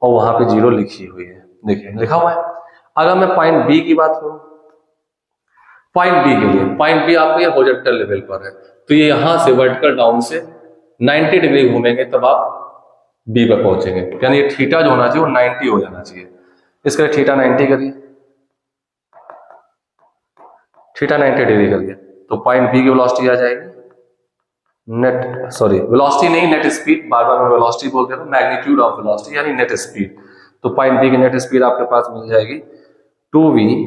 और वहां पे 0 लिखी हुई है, देखिए लिखा हुआ है। अगर मैं पॉइंट बी की बात करूं, पॉइंट बी के लिए, पॉइंट बी आपके हॉरिजॉन्टल लेवल पर है, तो ये यहां से वर्टिकल डाउन से 90 डिग्री घूमेंगे तब आप बी पर पहुंचेंगे, यानी ये थीटा जो होना चाहिए वो 90 हो जाना चाहिए। इसका थीटा 90 करिए, थीटा 90 डिग्री करिए, तो पॉइंट बी की वेलोसिटी आ जाएगी नेट, सॉरी वेलोसिटी नहीं, नेट स्पीड, बार बार मैं वेलोसिटी बोल रहा हूं, मैग्नीट्यूड ऑफ वेलोसिटी यानी नेट स्पीड। तो पॉइंट बी की नेट स्पीड आपके पास मिल जाएगी 2v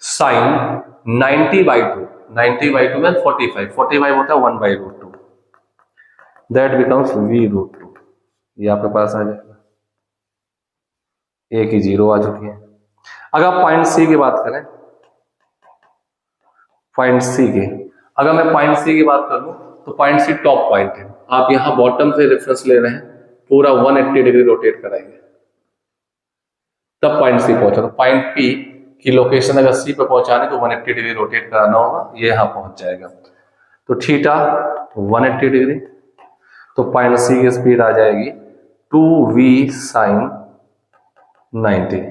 साइन 90/2, 90/2 में 45, 45 होता है 1/√2, दैट बिकम्स v√2। ये आपके पास आ जाएगा, ए की 0 आ चुकी है। अगर पॉइंट सी की बात करें, पॉइंट सी की, अगर मैं पॉइंट सी की बात कर लूं, तो पॉइंट सी टॉप पॉइंट है, आप यहां बॉटम से रेफरेंस ले रहे हैं, पूरा 180 डिग्री रोटेट कराएंगे तब पॉइंट सी पहुंचा। तो पॉइंट पी की लोकेशन अगर सी पे पहुंचाने तो 180 डिग्री रोटेट कराना होगा, ये यहां पहुंच जाएगा, तो थीटा 180 डिग्री, तो पॉइंट सी की स्पीड आ जाएगी 2v साइन 90,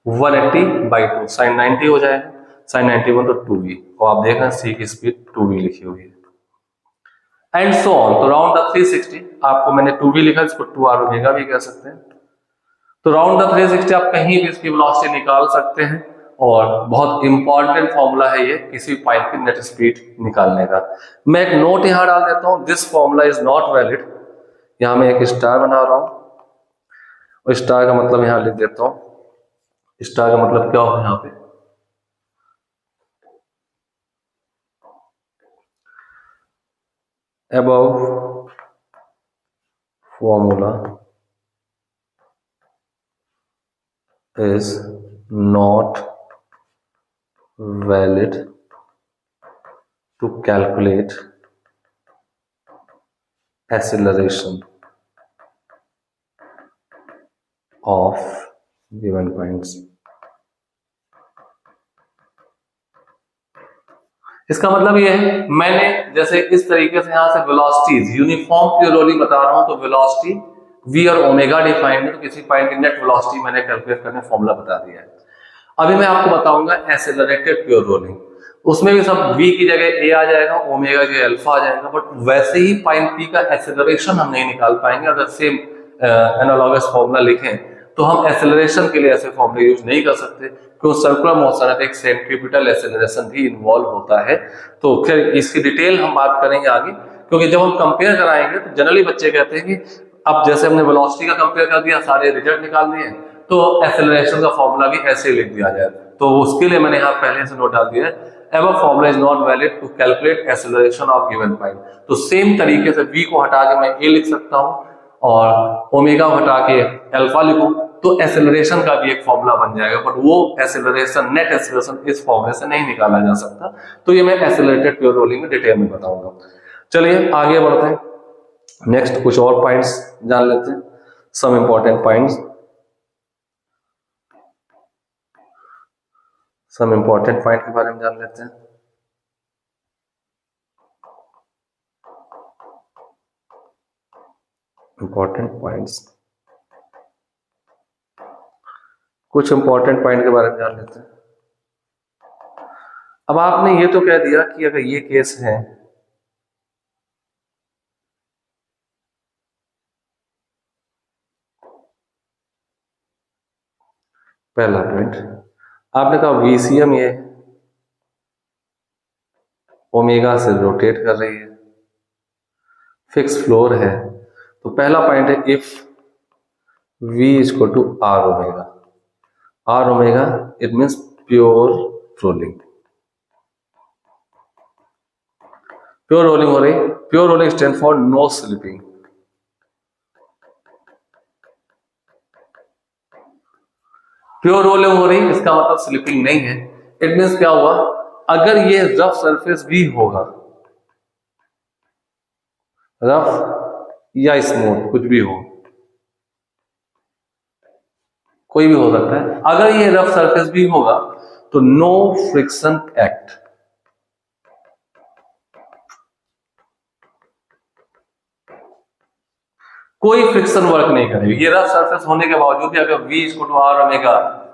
180/2 साइन 90 हो जाएगा, साइन 91 तो 2v, और आप देख रहे हैं सी की स्पीड 2v लिखी हुई है, एंड सो ऑन। तो राउंड द 360, आपको मैंने 2v लिखा, इसको 2r ओमेगा भी कह सकते हैं। तो राउंड द 360 आप कहीं भी इसकी वेलोसिटी निकाल सकते हैं, और बहुत इंपॉर्टेंट फॉर्मूला है ये किसी पॉइंट की नेट स्पीड निकालने का। मैं एक नोट यहां डाल देता हूं, this formula is not valid, यहां मैं एक स्टार बना रहा हूं, और स्टार का मतलब यहां लिख देता हूं, स्टार का मतलब क्या होगा, यहां पे above formula is not valid to calculate acceleration of given points। इसका मतलब ये है, मैंने जैसे इस तरीके से यहां से वेलोसिटीज यूनिफॉर्म प्योरली बता रहा हूं, तो वेलोसिटी v और ओमेगा डिफाइंड है, तो किसी पॉइंट की नेट वेलोसिटी मैंने कैलकुलेट करने फॉर्मूला बता दिया है। अभी मैं आपको बताऊंगा एसेलरेटेड प्योर रोलिंग, उसमें भी सब v की जगह a आ जाएगा, ओमेगा की अल्फा आ जाएगा, बट वैसे ही पॉइंट p का एसेलरेशन हम नहीं निकाल पाएंगे। अगर सेम एनालॉगस फॉर्मूला लिखें तो हम एसेलरेशन के लिए ऐसे फॉर्मूले यूज नहीं कर सकते, क्योंकि सर्कुलर मोशन है, एक सेंट्रीपिटल एसेलरेशन भी इन्वॉल्व होता है। तो फिर इसकी डिटेल हम बात करेंगे आगे, क्योंकि जब हम कंपेयर कराएंगे तो जनरली बच्चे कहते हैं कि अब जैसे हमने वेलोसिटी का कंपेयर कर दिया, सारे रिजल्ट निकाल दिए, तो एसेलरेशन का फॉर्मूला भी ऐसे लिख दिया जाए। तो उसके लिए मैंने यहाँ पहले से नोट डाल दिया है, ever formula is not valid to calculate acceleration of given point. तो सेम तरीके से v को हटा के मैं a लिख सकता हूँ, और ओमेगा हटा के अल्फा लिखूं, तो एसेलरेशन का भी एक फॉर्मूला बन जाएगा, बट वो एसेलरेशन, नेट एसेलरेशन इस फॉर्मूले से नहीं निकाला जा सकता। तो ये मैं एसेलरेटेड प्योर रोलिंग में डिटेल में बताऊंगा। चलिए आगे बढ़ते हैं, नेक्स्ट कुछ और पॉइंट्स जान लेते हैं, some important points, some important point के बारे में जान लेते हैं। इंपॉर्टेंट पॉइंट्स, कुछ इंपॉर्टेंट पॉइंट के बारे में जान लेते हैं। अब आपने ये तो कह दिया कि अगर ये केस है, पहला पॉइंट आपने कहा VCM ये ओमेगा से रोटेट कर रही है, फिक्स फ्लोर है, तो पहला पॉइंट है if V equal to R omega, R omega it means pure rolling, pure rolling हो रही, pure rolling stand for no slipping, pure rolling हो रही इसका मतलब स्लिपिंग नहीं है। इट मीन्स क्या हुआ, अगर ये रफ सरफेस भी होगा, रफ या स्मूथ कुछ भी हो, कोई भी हो सकता है, अगर ये रफ सरफेस भी होगा तो नो फ्रिक्शन एक्ट, कोई फ्रिक्शन वर्क नहीं करेगी। ये रफ सरफेस होने के बावजूद भी अगर V equal to R omega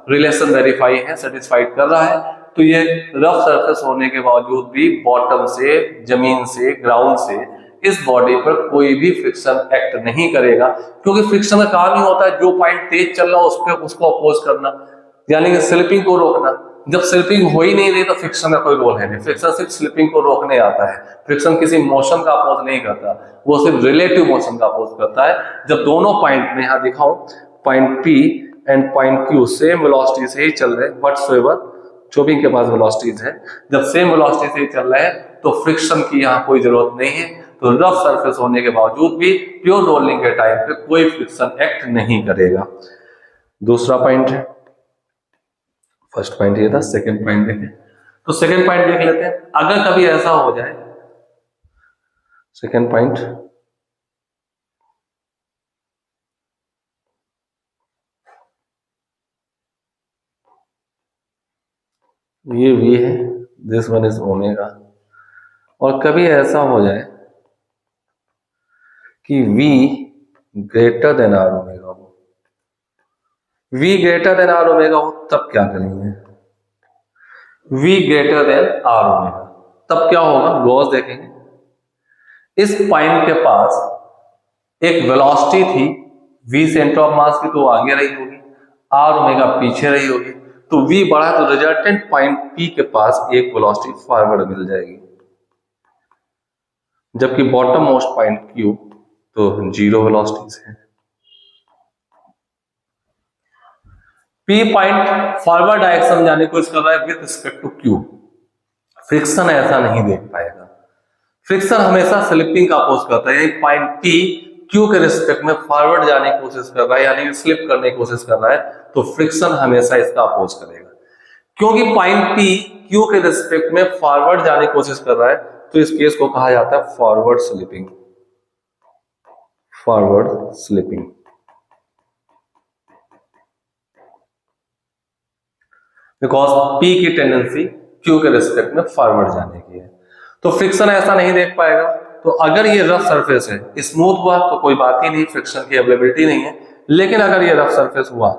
relation verify है, सेटिस्फाइड कर रहा है, तो ये रफ सरफेस होने के बावजूद भी बॉटम से, जमीन से, ग्राउंड से इस बॉडी पर कोई भी फ्रिक्शन एक्ट नहीं करेगा, क्योंकि फ्रिक्शन का काम ही होता है जो पॉइंट तेज चल रहा हो उस पर उसको अपोज करना, यानी कि स्लिपिंग को रोकना। जब स्लिपिंग हो ही नहीं रही तो फ्रिक्शन का कोई रोल है नहीं, फ्रिक्शन सिर्फ स्लिपिंग को रोकने आता है, फ्रिक्शन किसी मोशन का अपोज नहीं करता, वो सिर्फ रिलेटिव मोशन का अपोज करता है। जब दोनों पॉइंट में यहां दिखाओ, point P and point Q same velocity से ही चल रहे हैं, व्हाटसोएवर जो भी इनके पास वेलोसिटीज है, जब सेम वेलोसिटी से ही चल रहे हैं तो फ्रिक्शन की यहाँ कोई जरूरत नहीं है, तो रफ सरफेस होने के बावजूद भी प्योर रोलिंग के टाइम पे कोई फ्रिक्शन एक्ट नहीं करेगा। दूसरा पॉइंट है, फर्स्ट पॉइंट ये था, सेकंड पॉइंट देखें, तो सेकंड पॉइंट देख लेते हैं। अगर कभी ऐसा हो जाए, सेकंड पॉइंट, ये V है, दिस वन इज ओमेगा, और कभी ऐसा हो जाए कि V greater than R omega हो, V greater than R omega हो, तब क्या करेंगे, V greater than R omega, तब क्या होगा, गॉस देखेंगे। इस पॉइंट के पास एक वेलोसिटी थी V सेंटर ऑफ मास की, तो वो आगे रही होगी, R ओमेगा पीछे रही होगी, तो V बढ़ा तो रिजल्टेंट पॉइंट P के पास एक वेलोसिटी फॉरवर्ड मिल जाएगी, जबकि बॉटम मोस्ट पॉइंट Q तो जीरो वेलोसिटीज है। P पॉइंट फॉरवर्ड डायरेक्शन जाने की कोशिश कर रहा है with respect to Q, friction ऐसा नहीं देख पाएगा, फ्रिक्शन हमेशा स्लिपिंग का अपोज करता है, यानी पॉइंट P Q के रिस्पेक्ट में फॉरवर्ड जाने की कोशिश कर रहा है, यानी स्लिप करने की कोशिश कर रहा है, तो फ्रिक्शन हमेशा इसका अपोज करेगा। क्योंकि पॉइंट P Q के रिस्पेक्ट में फॉरवर्ड जाने की कोशिश कर रहा है, तो इस केस को कहा जाता है forward slipping, forward slipping. Because P की टेंडेंसी Q के रिस्पेक्ट में फॉरवर्ड जाने की है, तो फ्रिक्शन ऐसा नहीं देख पाएगा। तो अगर ये रफ सरफेस है, स्मूथ हुआ तो कोई बात ही नहीं, फ्रिक्शन की अवेलेबिलिटी नहीं है, लेकिन अगर ये रफ सरफेस हुआ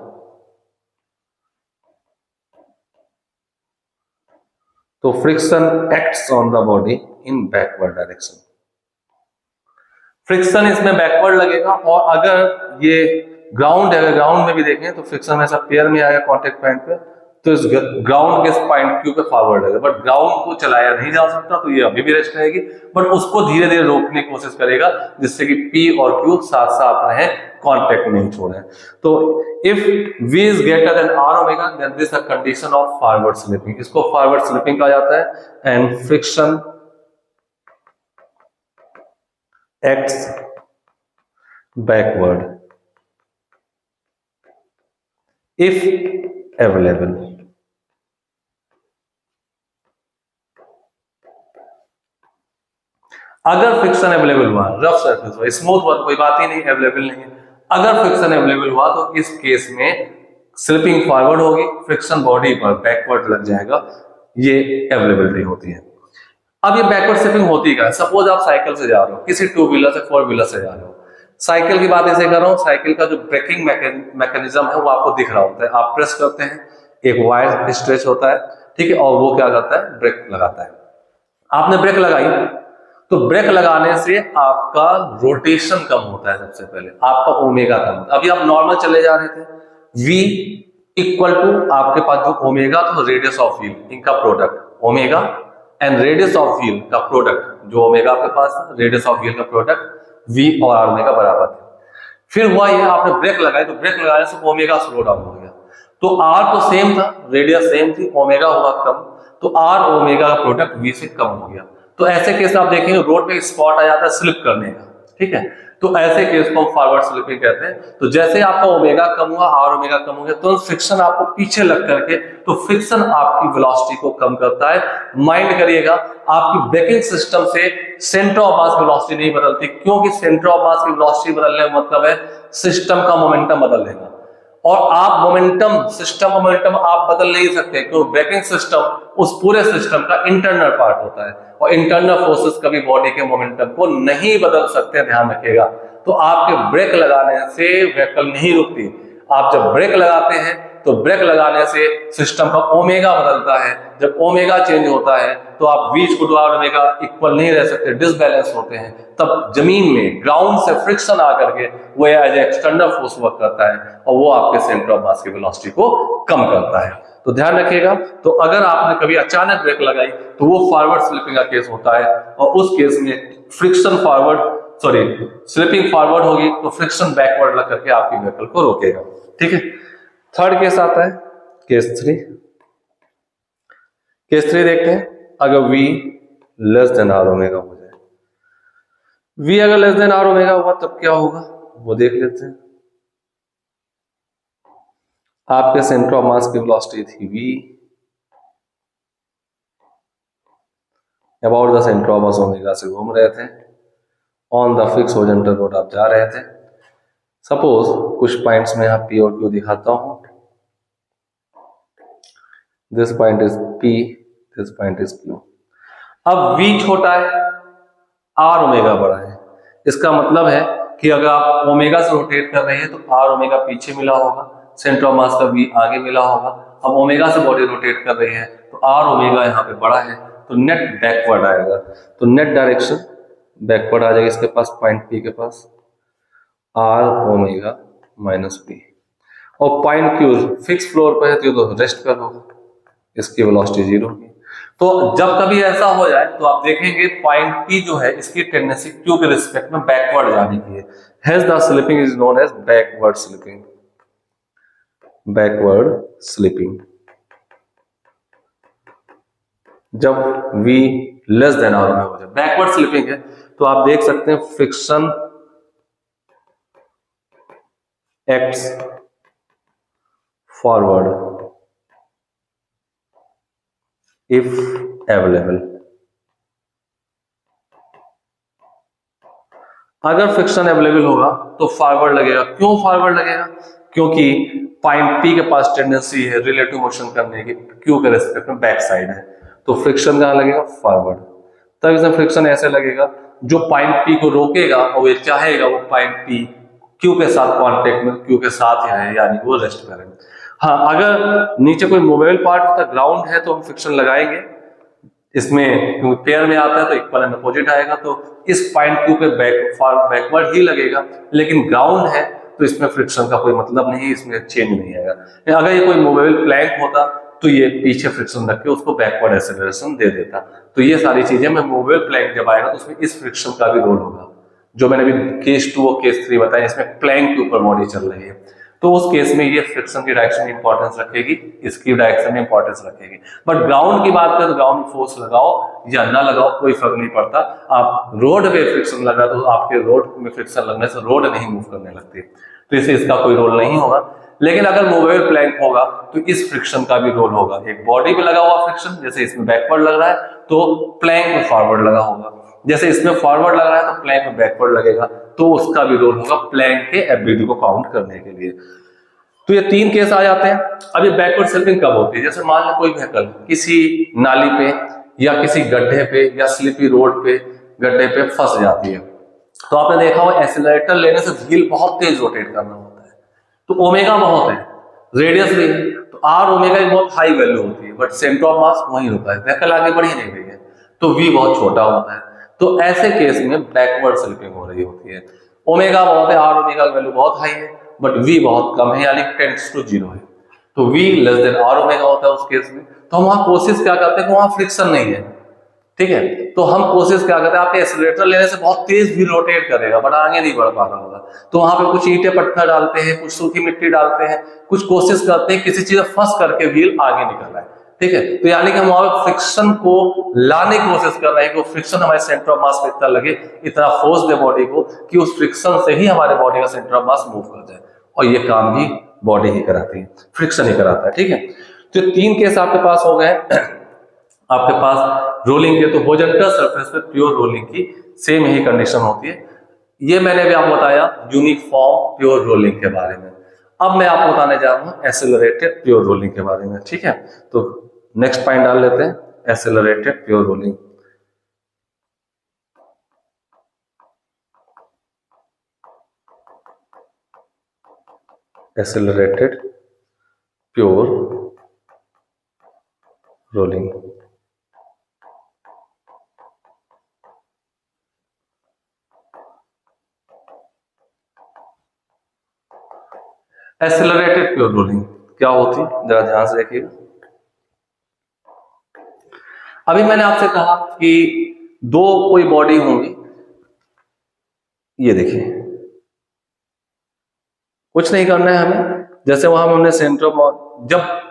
तो friction acts on the body in backward direction, friction इसमें बैकवर्ड लगेगा, और अगर ये ग्राउंड है, अगर ग्राउंड में भी देखें तो फ्रिक्शन ऐसा पेयर में आएगा कॉन्टेक्ट पॉइंट पे, तो इस ग्राउंड के पॉइंट Q पे फॉरवर्ड लगेगा, बट ग्राउंड को चलाया नहीं जा सकता, तो ये अभी भी रेस्ट रहेगी, बट उसको धीरे धीरे रोकने की कोशिश करेगा जिससे कि P और Q साथ साथ रहे, कांटेक्ट नहीं छोड़े। तो if V is greater than R omega then this a condition of forward slipping, इसको फॉरवर्ड स्लिपिंग कहा जाता है, and friction acts backward if available. अगर फ्रिक्शन अवेलेबल हुआ, रफ सरफेस हुआ, स्मूथ हुआ तो कोई बात ही नहीं, अवेलेबल नहीं है। अगर फ्रिक्शन अवेलेबल हुआ तो इस केस में स्लिपिंग फॉरवर्ड होगी, फ्रिक्शन बॉडी पर बैकवर्ड लग जाएगा, ये अवेलेबिलिटी होती है। अब ये बैकवर्ड स्लिपिंग होती है, सपोज आप साइकिल से जा रहे हो, किसी टू व्हीलर से फोर व्हीलर से जा रहे हो, साइकिल की बात ऐसे कर रहा हूँ, साइकिल का जो ब्रेकिंग मैकेनिज्म है वो आपको दिख रहा होता है। आप प्रेस करते हैं, एक वायर स्ट्रेच होता है, ठीक है, और वो क्या करता है, ब्रेक लगाता है। आपने ब्रेक लगाई तो ब्रेक लगाने से आपका रोटेशन कम होता है, सबसे पहले आपका ओमेगा कम होता है। अभी आप नॉर्मल चले जा रहे थे, v इक्वल टू आपके पास जो ओमेगा था रेडियस ऑफ व्हील, इनका product omega and radius of wheel का प्रोडक्ट, जो ओमेगा आपके पास रेडियस ऑफ व्हील का प्रोडक्ट v और r ओमेगा बराबर थे। फिर हुआ ये, आपने ब्रेक लगाई तो ब्रेक लगाने से ओमेगा स्लो डाउन हो गया, तो r तो सेम था, रेडियस सेम थी, ओमेगा हुआ कम, तो r ओमेगा का प्रोडक्ट v से कम हो गया। तो ऐसे केस में आप देखेंगे रोड पे स्पॉट आ जाता है स्लिप करने का, ठीक है, तो ऐसे केस को हम फॉरवर्ड स्लिपिंग कहते हैं। तो जैसे आपका ओमेगा कम हुआ, r ओमेगा कम हो गया, तो फ्रिक्शन आपको पीछे लग करके, तो फ्रिक्शन आपकी वेलोसिटी को कम करता है। माइंड करिएगा, आपकी ब्रेकिंग सिस्टम से सेंटर ऑफ मास की वेलोसिटी नहीं बदलती, क्योंकि सेंटर ऑफ मास की वेलोसिटी बदलने का मतलब है सिस्टम का मोमेंटम बदल देगा, और आप मोमेंटम, सिस्टम का मोमेंटम आप बदल नहीं सकते, क्योंकि ब्रेकिंग सिस्टम उस पूरे सिस्टम का इंटरनल पार्ट होता है, और इंटरनल फोर्सेस कभी बॉडी के मोमेंटम को नहीं बदल सकते, ध्यान रखिएगा। तो आपके ब्रेक लगाने से व्हीकल नहीं रुकती। आप जब ब्रेक लगाते हैं तो ब्रेक लगाने से सिस्टम का ओमेगा बदलता है, जब ओमेगा चेंज होता है तो आप v = ओमेगा इक्वल नहीं रह सकते, डिसबैलेंस होते हैं, तब जमीन में ग्राउंड से फ्रिक्शन आकर के वो एज एक्सटर्नल फोर्स वर्क करता है, और वो आपके सेंटर ऑफ मास की वेलोसिटी को कम करता है। तो ध्यान रखिएगा। तो अगर आपने कभी अचानक ब्रेक लगाई तो वो फॉरवर्ड स्लिपिंग का केस होता है, और उस केस में फ्रिक्शन स्लिपिंग फॉरवर्ड होगी तो फ्रिक्शन बैकवर्ड लग करके आपकी व्हीकल को रोकेगा, ठीक है। थर्ड केस आता है केस 3। केस 3 देखते हैं, अगर v less than r omega हो जाए, v अगर लेस देन r ओमेगा हुआ तब क्या होगा वो देख लेते हैं। आपके सेंटर ऑफ मास की वेलोसिटी थी v, about the centre of mass omega से घूम रहे थे, on the fix horizontal road आप जा रहे थे। सपोज कुछ पॉइंट्स में यहाँ p और q दिखाता हूं, this point is p, this point is q। अब v छोटा है, r ओमेगा बड़ा है, इसका मतलब है कि अगर आप ओमेगा से रोटेट कर रहे हैं तो r ओमेगा पीछे मिला होगा, सेंटर ऑफ मास का v आगे मिला होगा। अब ओमेगा से बॉडी रोटेट कर रही है तो r ओमेगा यहाँ पे बड़ा है, तो नेट बैकवर्ड आएगा, तो नेट डायरेक्शन बैकवर्ड आ जाएगा इसके पास, पॉइंट p के पास r ओमेगा माइनस p, और पॉइंट q फिक्स फ्लोर पर है तो रेस्ट पर होगा, इसकी वेलोसिटी 0 होगी। तो जब कभी ऐसा हो जाए तो आप देखेंगे पॉइंट P जो है इसकी टेंडेंसी Q के रिस्पेक्ट में बैकवर्ड जाने की है, hence the slipping is known as backward slipping. Backward slipping जब V लेस देन r में हो जाए, बैकवर्ड स्लिपिंग है, तो आप देख सकते हैं friction acts forward if available. अगर फ्रिक्शन अवेलेबल होगा तो फॉरवर्ड लगेगा। क्यों फॉरवर्ड लगेगा? क्योंकि पॉइंट P के पास टेंडेंसी है रिलेटिव मोशन करने की, Q के रेस्पेक्ट में बैक साइड है, तो फ्रिक्शन कहां लगेगा? फॉरवर्ड। तब इसमें फ्रिक्शन ऐसे लगेगा, जो पॉइंट P को रोकेगा और वो चाहेगा वो पॉइंट P Q के साथ कांटेक्ट में, Q के साथ ही रहे, यानी वो रेस्ट करें। हाँ, अगर नीचे कोई मोबाइल पार्ट होता, ग्राउंड है, तो हम फ्रिक्शन लगाएंगे इसमें, क्योंकि पेयर में आता है तो इक्वल एंड अपोजिट आएगा, तो इस पॉइंट Q पे बैकवर्ड ही लगेगा। लेकिन ग्राउंड है तो इसमें फ्रिक्शन का कोई मतलब नहीं, इसमें चेंज नहीं आएगा। अगर ये कोई मोबाइल प्लैंक होता तो ये पीछे फ्रिक्शन रख के उसको बैकवर्ड एक्सेलरेशन दे देता। तो ये सारी चीजें में मोबाइल प्लैंक जब आएगा तो उसमें इस फ्रिक्शन का भी रोल होगा, जो मैंने अभी केस 2 और केस 3 बताया, इसमें प्लैंक के ऊपर बॉडी चल रही है, तो उस केस में ये फ्रिक्शन की डायरेक्शन में इंपॉर्टेंस रखेगी, इसकी डायरेक्शन में इंपॉर्टेंस रखेगी। बट ग्राउंड की बात करें तो ग्राउंड फोर्स लगाओ या ना लगाओ कोई फर्क नहीं पड़ता। आप रोड पे फ्रिक्शन लग रहा है तो आपके रोड में फ्रिक्शन लगने से रोड नहीं मूव करने लगती, तो इसे इसका कोई रोल नहीं होगा। लेकिन अगर मोबाइल प्लैंक होगा तो इस फ्रिक्शन का भी रोल होगा। एक बॉडी पे लगा हुआ फ्रिक्शन, जैसे इसमें बैकवर्ड लग रहा है तो प्लैंक में फॉरवर्ड लगा होगा, जैसे इसमें फॉरवर्ड लग रहा है तो प्लैंक में बैकवर्ड लगेगा, तो उसका भी रोल होगा प्लैंक के एफबीडी को काउंट करने के लिए। तो ये 3 केस आ जाते हैं। अब ये बैकवर्ड स्लिपिंग कब होती है? जैसे मान लो कोई व्हीकल किसी नाली पे या किसी गड्ढे पे या स्लिपी रोड पे गड्ढे पे फंस जाती है, तो आपने देखा होगा एक्सेलरेटर लेने से व्हील बहुत तेज रोटेट करना होता है, तो ओमेगा बहुत है, रेडियस भी है, तो आर ओमेगा की बहुत हाई वैल्यू होती है, बट सेंटर ऑफ मास वहीं रुका है, व्हीकल आगे बढ़ ही नहीं रही है, तो वी बहुत छोटा होता है। तो ऐसे केस में बैकवर्ड स्लिपिंग हो रही होती है। ओमेगा बहुत है, आर ओमेगा की वैल्यू बहुत हाई है, बट वी बहुत कम है, यानी टेंड्स टू 0 है, तो V less than are omega होता है उस केस में। तो हम वहां कोशिश क्या करते हैं कि वहां फ्रिक्शन नहीं है, ठीक है, तो हम कोशिश क्या करते हैं, आपके एक्सीलरेटर लेने से बहुत तेज भी रोटेट करेगा बट आगे नहीं बढ़ पा रहा होगा, तो वहां पे कुछ ईंटें पत्थर डालते हैं, कुछ सूखी मिट्टी डालते हैं, कुछ कोशिश करते हैं किसी चीज फंस करके व्हील आगे निकल आए, ठीक है। तो यानी कि हम वहां फ्रिक्शन को लाने की कोशिश कर रहे हैं कि फ्रिक्शन हमारे सेंटर ऑफ मास पे इतना लगे, इतना फोर्स दे बॉडी को कि उस फ्रिक्शन से ही हमारे बॉडी का सेंटर ऑफ मास मूव कर जाए, और ये काम भी बॉडी ही कराती है, फ्रिक्शन ही कराता है, ठीक है। तो 3 केस आपके पास हो गए आपके पास रोलिंग के। तो होरिजेंटल सरफेस पे प्योर रोलिंग की सेम ही कंडीशन होती है। ये मैंने भी आपको बताया यूनिफॉर्म प्योर रोलिंग के बारे में। अब मैं आपको बताने जा रहा हूं एक्सेलरेटेड प्योर रोलिंग के बारे में, ठीक है। तो नेक्स्ट पॉइंट डाल लेते हैं, accelerated pure rolling. Accelerated pure rolling. Accelerated pure rolling क्या होती है, जरा ध्यान से देखिएगा। अभी मैंने आपसे कहा कि दो कोई बॉडी होंगी, ये देखिए, कुछ नहीं करना है हमें, जैसे वहां हमने सेंटर जब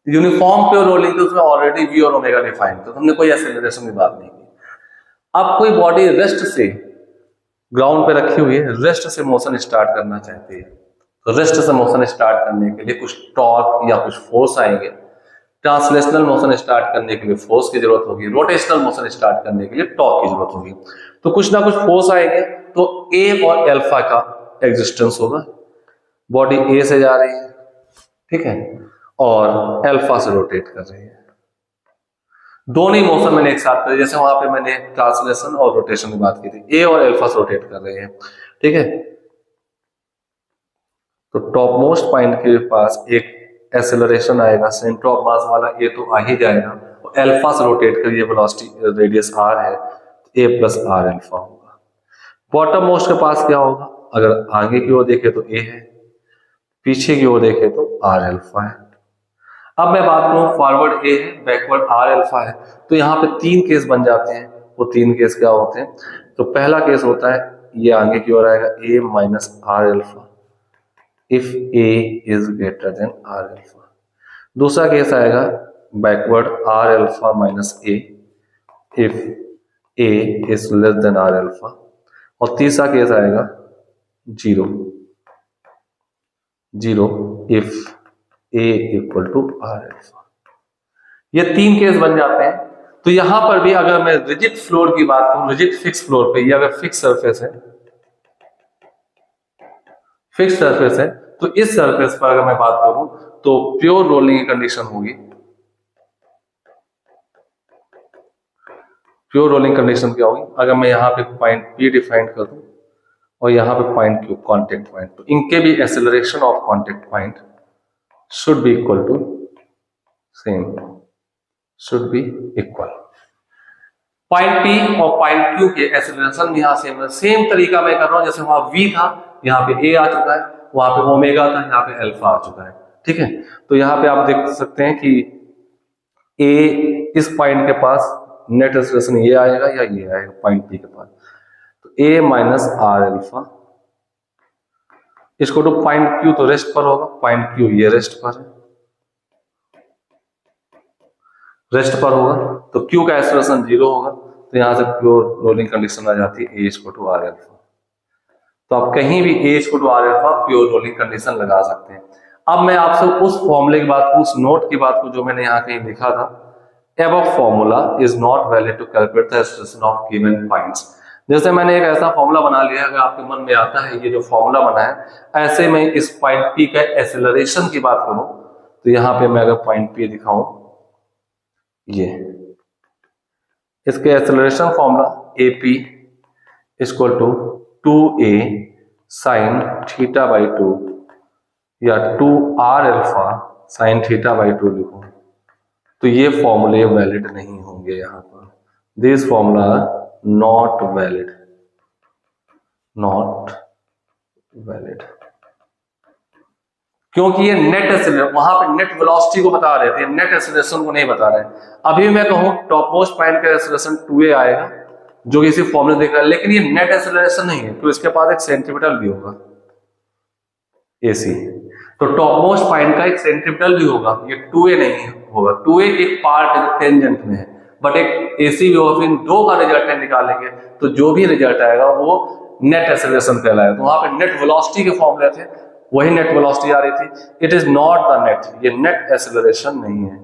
यूनिफॉर्म प्योर रोलिंग तो उसमें ऑलरेडी वी और ओमेगा डिफाइन, तो हमने कोई एक्सेलरेशन की बात नहीं की। अब कोई बॉडी रेस्ट से ग्राउंड पे रखी हुई है, रेस्ट से मोशन स्टार्ट करना चाहती है, तो रेस्ट से मोशन स्टार्ट करने के लिए कुछ टॉर्क या कुछ फोर्स आएंगे, ट्रांसलेशनल मोशन स्टार्ट करने के लिए फोर्स की जरूरत होगी, रोटेशनल मोशन स्टार्ट करने के लिए टॉर्क की जरूरत होगी, तो कुछ ना कुछ फोर्स आएंगे, तो ए और अल्फा का एग्जिस्टेंस होगा, बॉडी ए से जा रही है, ठीक है, और अल्फा से रोटेट कर रही है, दोनों ही मोशन मैंने एक साथ करे, जैसे वहां पे मैंने ट्रांसलेशन और रोटेशन की बात की थी, ए और अल्फा से रोटेट कर रहे हैं, ठीक है। तो टॉप मोस्ट पॉइंट के पास एक एक्सेलरेशन आएगा, सेंटर ऑफ मास वाला ए तो आ ही जाएगा, और अल्फा से रोटेट कर, ये वेलोसिटी रेडियस आर है, ए प्लस आर अल्फा होगा। बॉटम मोस्ट के पास क्या होगा, अगर आगे की ओर देखे तो ए है, पीछे की ओर देखे तो आर अल्फा है। अब मैं बात करूं फॉरवर्ड ए है, बैकवर्ड आर अल्फा है, तो यहाँ पे 3 केस बन जाते हैं। वो 3 केस क्या होते हैं, तो पहला केस होता है ये आगे की ओर आएगा a minus R alpha if a is greater than R alpha. दूसरा केस आएगा backward R alpha minus a if a is less than R alpha. और तीसरा केस आएगा zero if a equal to R alpha. ये 3 case बन जाते हैं। तो यहां पर भी अगर मैं रिजिड फ्लोर की बात करूं, रिजिड फिक्स फ्लोर पे, ये अगर फिक्स सरफेस है, तो इस सरफेस पर अगर मैं बात करूं तो प्योर रोलिंग की कंडीशन होगी। प्योर रोलिंग कंडीशन क्या होगी, अगर मैं यहाँ पे पॉइंट पी डिफाइन कर दूं और यहाँ पे पॉइंट क्यू कॉन्टेक्ट पॉइंट, तो इनके भी acceleration of contact point should be equal to same, should be equal. Point P और पॉइंट क्यू के एक्सेलरेशन यहाँ सेम तरीका मैं कर रहा हूं, जैसे वहां वी था, यहाँ पे ए आ चुका है, वहां पे ओमेगा था, यहाँ पे अल्फा आ चुका है, ठीक है। तो यहाँ पे आप देख सकते हैं कि ए इस पॉइंट के पास नेट एक्सेलरेशन ये आएगा या ये आएगा पॉइंट पी के पास, तो ए माइनस आर अल्फा इसको तो पॉइंट क्यू तो रेस्ट पर होगा, पॉइंट क्यू ये रेस्ट पर है, रेस्ट पर होगा, तो क्यू का एक्सेलरेशन 0 होगा, तो यहां से प्योर रोलिंग कंडीशन आ जाती है a equal to R alpha. तो आप कहीं भी a equal to R alpha pure rolling condition लगा सकते हैं। अब मैं आपसे उस फॉर्मूले की बात, उस नोट की बात को जो मैंने यहाँ कहीं लिखा था, above formula is not valid to calculate the acceleration of given points। जैसे मैंने एक ऐसा फॉर्मूला बना लिया, अगर आपके मन में आता है ये जो फॉर्मूला बना है, ऐसे में इस पॉइंट पी का एक्सेलरेशन की बात करूं, तो यहां पे मैं अगर पॉइंट पी दिखाऊं, ये इसके acceleration formula A P equal to 2a sine theta by 2 या 2r alpha sign theta by 2 लिखो, तो ये फॉर्मूले वैलिड नहीं होंगे यहाँ पर। This formula not valid, not valid, क्योंकि ये नेट एक्सेलरेशन, वहां पे नेट वेलोसिटी को बता रहे थे, नेट एक्सेलरेशन को नहीं बता रहे। अभी मैं कहूं टॉप मोस्ट पॉइंट का एक्सेलरेशन 2a आएगा जो कि इसी फॉर्मूले देख रहा है, लेकिन ये नेट एक्सेलरेशन नहीं है, तो इसके पास एक सेंट्रीपिटल भी होगा AC, तो टॉप मोस्ट पॉइंट का एक सेंट्रीपिटल भी होगा, ये 2a नहीं होगा। 2a एक पार्ट टेंजेंट में है, बट एक AC भी होगा। फिर दो का रिजल्ट निकालेंगे तो जो भी रिजल्ट आएगा वो नेट एक्सेलरेशन कहलाएगा। तो वहां पे नेट वेलोसिटी के फॉर्मूले थे, वही नेट वेलोसिटी आ रही थी। It is not the net, ये नेट एक्सेलरेशन नहीं है,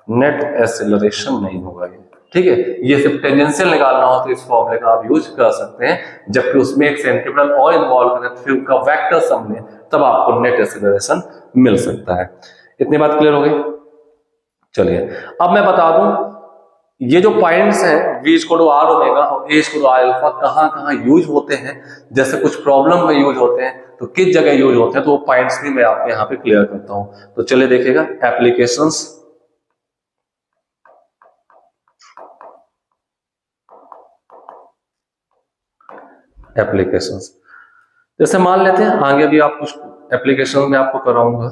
नेट एक्सेलरेशन नहीं होगा ये, ठीक है। ये सिर्फ टेंजेंशियल निकालना हो तो इस फॉर्मूले का आप यूज कर सकते हैं, जबकि उसमें एक सेंट्रीपिटल और इन्वॉल्व करें फिर उनका वेक्टर सम लें, तब आपको नेट एक्सेलरेशन मिल सकता है। इतनी बात क्लियर हो गई। चलिए अब मैं बता दूं ये जो पॉइंट्स हैं v equal to are omega और a equal to R alpha कहाँ कहाँ यूज होते हैं, जैसे कुछ प्रॉब्लम में यूज होते हैं तो किस जगह यूज होते हैं, तो वो पॉइंट्स भी मैं आपको यहाँ पे क्लियर करता हूं। तो चलिए देखिएगा एप्लीकेशंस, एप्लीकेशंस जैसे मान लेते हैं आगे भी आप कुछ एप्लीकेशन में आपको कराऊंगा।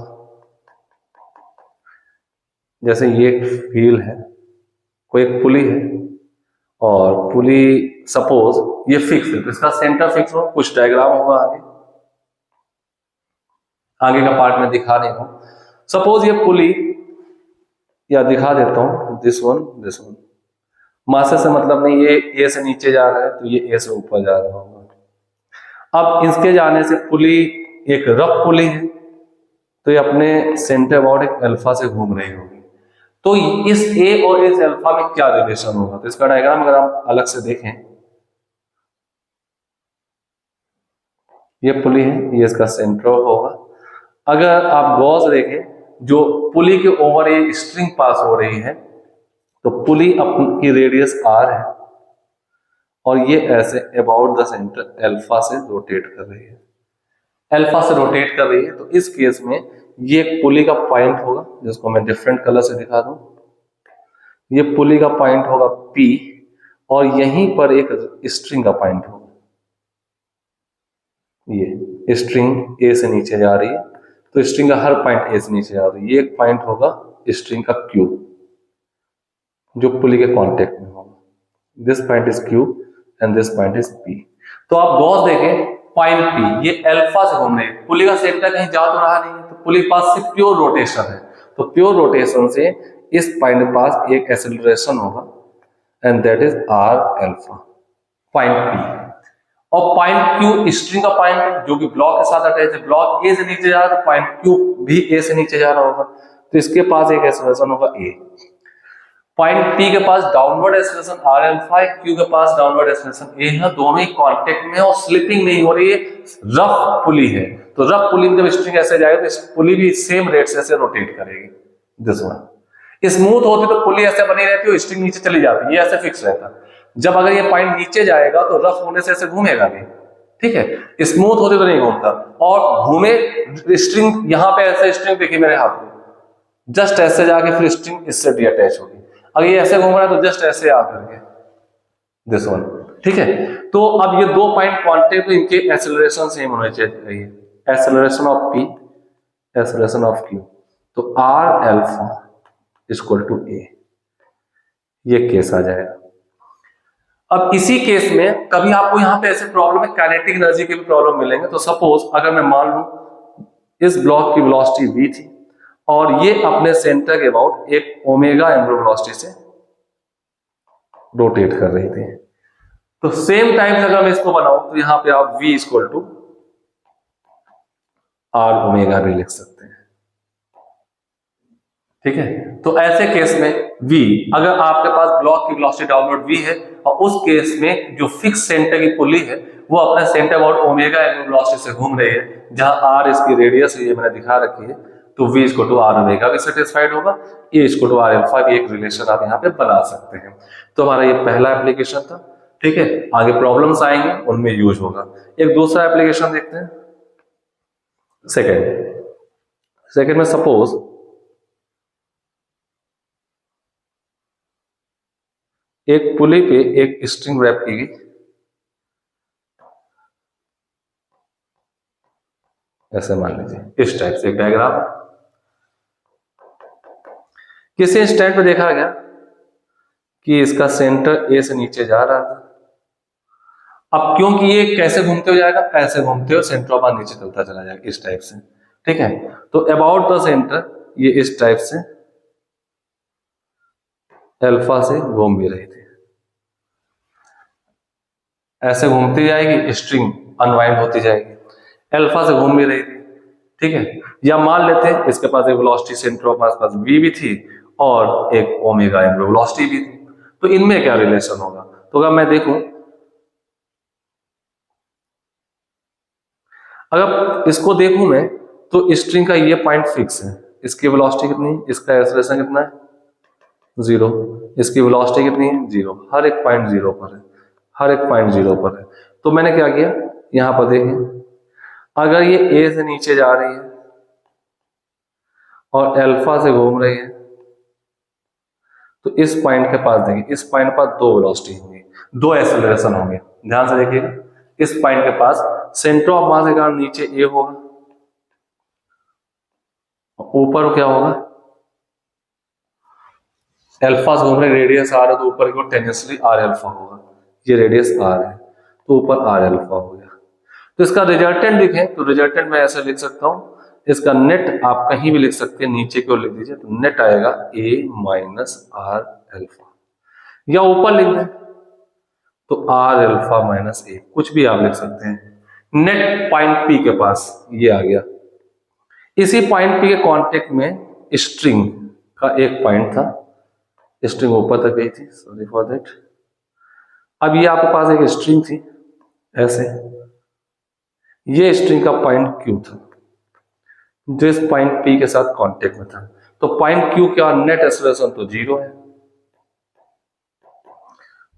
जैसे ये एक व्हील है, कोई एक पुली है और पुली सपोज ये फिक्स है, तो इसका सेंटर फिक्स हो, कुछ डायग्राम होगा आगे का पार्ट में दिखा नहीं हूं। सपोज ये पुली, या दिखा देता हूं, दिस वन मासे से मतलब नहीं, ये ए से नीचे जा रहा है तो ये ए से ऊपर जा रहा होगा। अब इसके जाने से पुली एक रफ पुली है, तो ये अपने सेंटर अबाउट एक अल्फा से घूम रही होगी। तो इस ए और इस अल्फा में क्या रिलेशन होगा, तो इसका डायग्राम अगर आप अलग से देखें, ये पुली है, ये इसका सेंटर होगा। अगर आप गौर से देखें, जो पुली के ओवर ये स्ट्रिंग पास हो रही है, तो पुली की रेडियस r है और ये ऐसे अबाउट द सेंटर अल्फा से रोटेट कर रही है, अल्फा से रोटेट कर रही है। तो इस केस में ये एक पुली का पॉइंट होगा, जिसको मैं डिफरेंट कलर से दिखा दूं। ये पुली का पॉइंट होगा P और यहीं पर एक स्ट्रिंग का पॉइंट होगा, ये स्ट्रिंग A से नीचे जा रही है, तो स्ट्रिंग का हर पॉइंट A से नीचे जा रही है। ये एक पॉइंट होगा स्ट्रिंग का Q जो पुली के कांटेक्ट में होगा। This point is Q and this point is P। तो आप गौर देखें, पॉइंट P ये अल्फा से घूम रही है, पुली का सेंटर कहीं जा तो रहा नहीं है, तो पुली के पास सिर्फ प्योर रोटेशन है, तो प्योर रोटेशन से इस पॉइंट के पास एक एक्सेलरेशन होगा and that is r alpha, point P। और पॉइंट Q स्ट्रिंग का पॉइंट जो कि ब्लॉक के साथ अटैच है, ब्लॉक A से नीचे जा रहा है तो पॉइंट Q भी A से नीचे जा रहा होगा, तो इसके पास एक एक्सेलरेशन होगा A। पॉइंट P के पास डाउनवर्ड एक्सेलरेशन r अल्फा है, Q के पास डाउनवर्ड एक्सेलरेशन A है, दोनों ही कांटेक्ट में है और स्लिपिंग नहीं हो रही है, रफ पुली है। तो रफ पुली में जब स्ट्रिंग ऐसे जाएगी तो इस पुली भी सेम रेट से ऐसे रोटेट करेगी। दिस वन स्मूथ होती तो पुली ऐसे बनी रहती है, स्ट्रिंग नीचे चली जाती है, ये ऐसे फिक्स रहता। जब अगर ये पॉइंट नीचे जाएगा तो रफ होने से ऐसे घूमेगा भी, ठीक है। स्मूथ होती तो नहीं घूमता, और घूमे स्ट्रिंग यहाँ पे ऐसे, स्ट्रिंग देखिए मेरे हाथ में, जस्ट ऐसे जाके फिर स्ट्रिंग इससे डिअटैच होगी। अगर ये ऐसे घूम रहा है तो जस्ट ऐसे आकर के दिस वन, ठीक है। तो अब ये दो पॉइंट कांटेक्ट, तो इनके एक्सेलरेशन सेम होने चाहिए, acceleration of P, acceleration of Q, तो r alpha equal to A, ये केस आ जाएगा। अब इसी केस में कभी आपको यहां पे ऐसे प्रॉब्लम है, काइनेटिक एनर्जी के भी प्रॉब्लम मिलेंगे। तो सपोज अगर मैं मान लूं इस ब्लॉक की वेलोसिटी v थी और ये अपने सेंटर के अबाउट एक ओमेगा एंगुलर वेलोसिटी से रोटेट कर रही थी, तो सेम टाइम अगर मैं इसको बनाऊं तो यहां पे आप v equal to r omega भी लिख सकते हैं, ठीक है। तो ऐसे केस में v, अगर आपके पास ब्लॉक की वेलोसिटी डाउनवर्ड v है और उस केस में जो फिक्स सेंटर की पुली है वो अपने centre about omega angular velocity से घूम रही है, जहां r इसकी रेडियस है, ये मैंने दिखा रखी है, तो v equal to r omega भी सेटिस्फाइड होगा, a equal to r alpha भी एक रिलेशन आप यहाँ पे बना सकते हैं। तो हमारा ये पहला एप्लीकेशन था, ठीक है, आगे प्रॉब्लम्स आएंगे उनमें यूज होगा। एक दूसरा एप्लीकेशन देखते हैं, सेकेंड में सपोज एक पुली पे एक स्ट्रिंग रैप की गई, ऐसे मान लीजिए इस टाइप से एक डायग्राम है। किसी इंस्टेंट पे देखा गया कि इसका सेंटर ए से नीचे जा रहा था। अब क्योंकि ये कैसे घूमते हो जाएगा, ऐसे घूमते हुए सेंटर ऑफ मास नीचे चलता चला जाएगा इस टाइप से, ठीक है। तो अबाउट द सेंटर ये इस टाइप से अल्फा से घूम भी रही थी, ऐसे घूमती जाएगी, स्ट्रिंग अनवाइंड होती जाएगी, अल्फा से घूम भी रही थी, ठीक है। या मान लेते हैं इसके पास एक velocity centre of mass pass v भी थी और एक ओमेगा एंगुलर वेलोसिटी भी थी, तो इनमें क्या रिलेशन होगा। तो अगर मैं देखूं, अगर इसको देखूं मैं, तो स्ट्रिंग का ये पॉइंट फिक्स है, इसकी वेलोसिटी कितनी है, इसका एक्सेलरेशन कितना है 0, इसकी वेलोसिटी कितनी है 0, हर एक पॉइंट 0 पर है, हर एक पॉइंट 0 पर है। तो मैंने क्या किया, यहां पर देखिए, अगर ये ए से नीचे जा रही है और अल्फा से घूम रही है, तो इस पॉइंट के पास देखिए, इस पॉइंट पर दो वेलोसिटी होंगी, दो एक्सेलरेशन होंगे, ध्यान से देखिएगा। इस पॉइंट के पास सेंटर ऑफ मास के कारण नीचे ए होगा, ऊपर क्या होगा, अल्फा से घूम रहे, रेडियस आर है तो ऊपर की ओर टेंजेंशियली आर अल्फा होगा, ये रेडियस आर है तो ऊपर आर अल्फा हो गया। तो इसका रिजल्टेंट लिखें तो रिजल्टेंट मैं ऐसे लिख सकता हूं, इसका नेट आप कहीं भी लिख सकते हैं, नीचे की ओर लिख दीजिए, तो नेट आएगा ए माइनस आर अल्फा, या ऊपर लिख दें तो आर अल्फा माइनस ए, कुछ भी आप लिख सकते हैं। नेट पॉइंट पी के पास ये आ गया, इसी पॉइंट पी के कांटेक्ट में स्ट्रिंग का एक पॉइंट था, स्ट्रिंग ऊपर तक गई थी, सॉरी फॉर दैट। अब ये आपके पास एक स्ट्रिंग थी ऐसे, ये स्ट्रिंग का पॉइंट क्यू था जो इस पॉइंट पी के साथ कांटेक्ट में था, तो पॉइंट क्यू का नेट एक्सेलरेशन तो 0 है,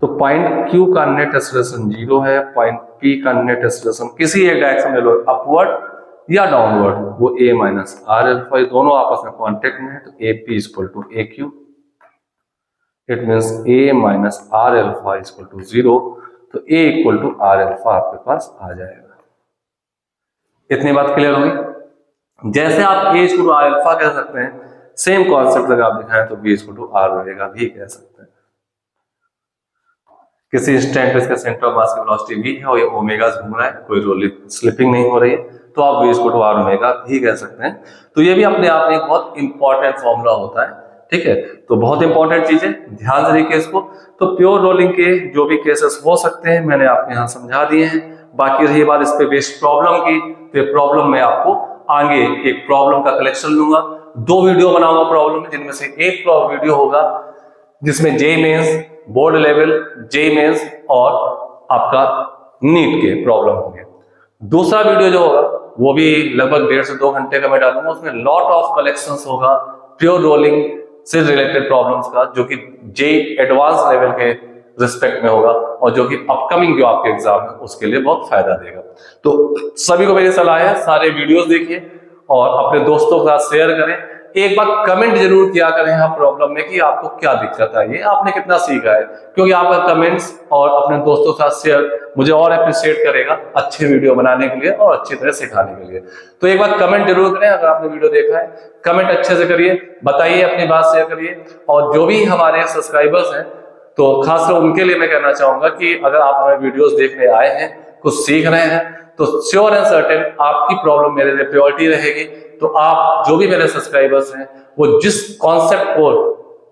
तो पॉइंट क्यू का नेट एक्सेलरेशन 0 है, पॉइंट पी का नेट एक्सेलरेशन किसी एक डायरेक्शन में लो, अपवर्ड या डाउनवर्ड, वो ए माइनस आर अल्फा, दोनों आपस में कांटेक्ट में है, तो A P equal to A Q, it means A minus R alpha equal to 0, तो A equal to R alpha आपके पास आ जाएगा। इतनी बात क्लियर होगी। जैसे आप A equal to R alpha कह सकते हैं, सेम कॉन्सेप्ट अगर आप दिखाएं तो V equal to are omega भी कह सकते हैं। किसी इंस्टेंट पे इसका सेंटर ऑफ मास की वेलोसिटी v है और ये ओमेगा से घूम रहा है, कोई रोलिंग स्लिपिंग नहीं हो रही है, तो आप v equal to are omega भी कह सकते हैं। तो ये भी अपने आप में एक बहुत इंपॉर्टेंट फॉर्मूला होता है, ठीक है। तो बहुत इंपॉर्टेंट चीज है, ध्यान से देखिए इसको। तो प्योर रोलिंग के जो भी केसेस हो सकते हैं मैंने आपको यहाँ समझा दिए हैं। बाकी रही बात इस पे बेस्ड प्रॉब्लम की, तो प्रॉब्लम में आपको आगे एक प्रॉब्लम का कलेक्शन लूंगा, 2 वीडियो बनाऊंगा प्रॉब्लम में, जिनमें से एक वीडियो होगा जिसमें JEE Mains, board level, JEE Mains और आपका नीट के प्रॉब्लम होंगे। दूसरा वीडियो जो होगा वो भी लगभग 1.5 से 2 घंटे का मैं डालूंगा, उसमें लॉट ऑफ कलेक्शंस होगा प्योर रोलिंग से रिलेटेड प्रॉब्लम्स का, जो कि जेईई एडवांस लेवल के रिस्पेक्ट में होगा और जो कि अपकमिंग जो आपके एग्जाम है उसके लिए बहुत फायदा देगा। तो सभी को मेरी सलाह है, सारे वीडियोस देखिए और अपने दोस्तों के साथ शेयर करें। एक बार कमेंट जरूर किया करें यहाँ प्रॉब्लम में कि आपको क्या दिक्कत आई है, आपने कितना सीखा है, क्योंकि आपका कमेंट्स और अपने दोस्तों के साथ शेयर मुझे और अप्रिशिएट करेगा अच्छे वीडियो बनाने के लिए और अच्छी तरह सिखाने के लिए। तो एक बार कमेंट जरूर करें, अगर आपने वीडियो देखा है कमेंट अच्छे से करिए, बताइए, अपनी बात शेयर करिए। और जो भी हमारे सब्सक्राइबर्स हैं तो खासकर उनके लिए मैं कहना चाहूंगा कि अगर आप हमें वीडियोस देखने आए हैं, कुछ सीख रहे हैं, तो श्योर एंड सर्टेन आपकी प्रॉब्लम मेरे लिए प्रायोरिटी रहेगी। तो आप जो भी मेरे सब्सक्राइबर्स हैं वो जिस कॉन्सेप्ट को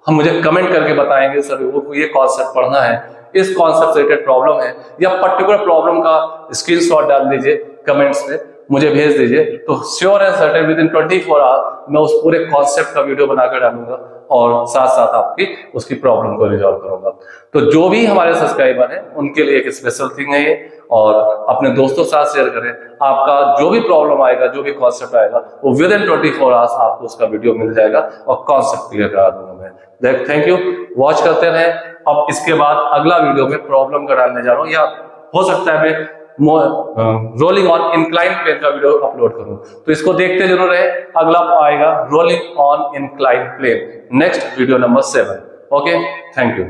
हम मुझे कमेंट करके बताएंगे, सभी को ये कॉन्सेप्ट पढ़ना है, इस कॉन्सेप्ट से रिलेटेड प्रॉब्लम है या पर्टिकुलर प्रॉब्लम का स्क्रीनशॉट डाल दीजिए, कमेंट्स में मुझे भेज दीजिए, तो sure and certain with in 24 hours मैं उस पूरे कॉन्सेप्ट का वीडियो बनाकर डालूंगा और साथ साथ आपकी उसकी प्रॉब्लम को रिजॉल्व करूंगा। तो जो भी हमारे सब्सक्राइबर हैं उनके लिए एक स्पेशल थिंग है ये, और अपने दोस्तों के साथ शेयर करें। आपका जो भी प्रॉब्लम आएगा, जो भी कॉन्सेप्ट आएगा, वो विद इन 24 आवर्स आपको उसका वीडियो मिल जाएगा और कॉन्सेप्ट क्लियर करा दूंगा मैं। थैंक यू, वॉच करते रहे। अब इसके बाद अगला वीडियो में प्रॉब्लम का डालने जा रहा हूँ, या हो सकता है मैं रोलिंग ऑन इंक्लाइन प्लेन का वीडियो अपलोड करूं, तो इसको देखते जरूर रहे। अगला आएगा rolling on incline plane, next video number 7। Okay, thank you.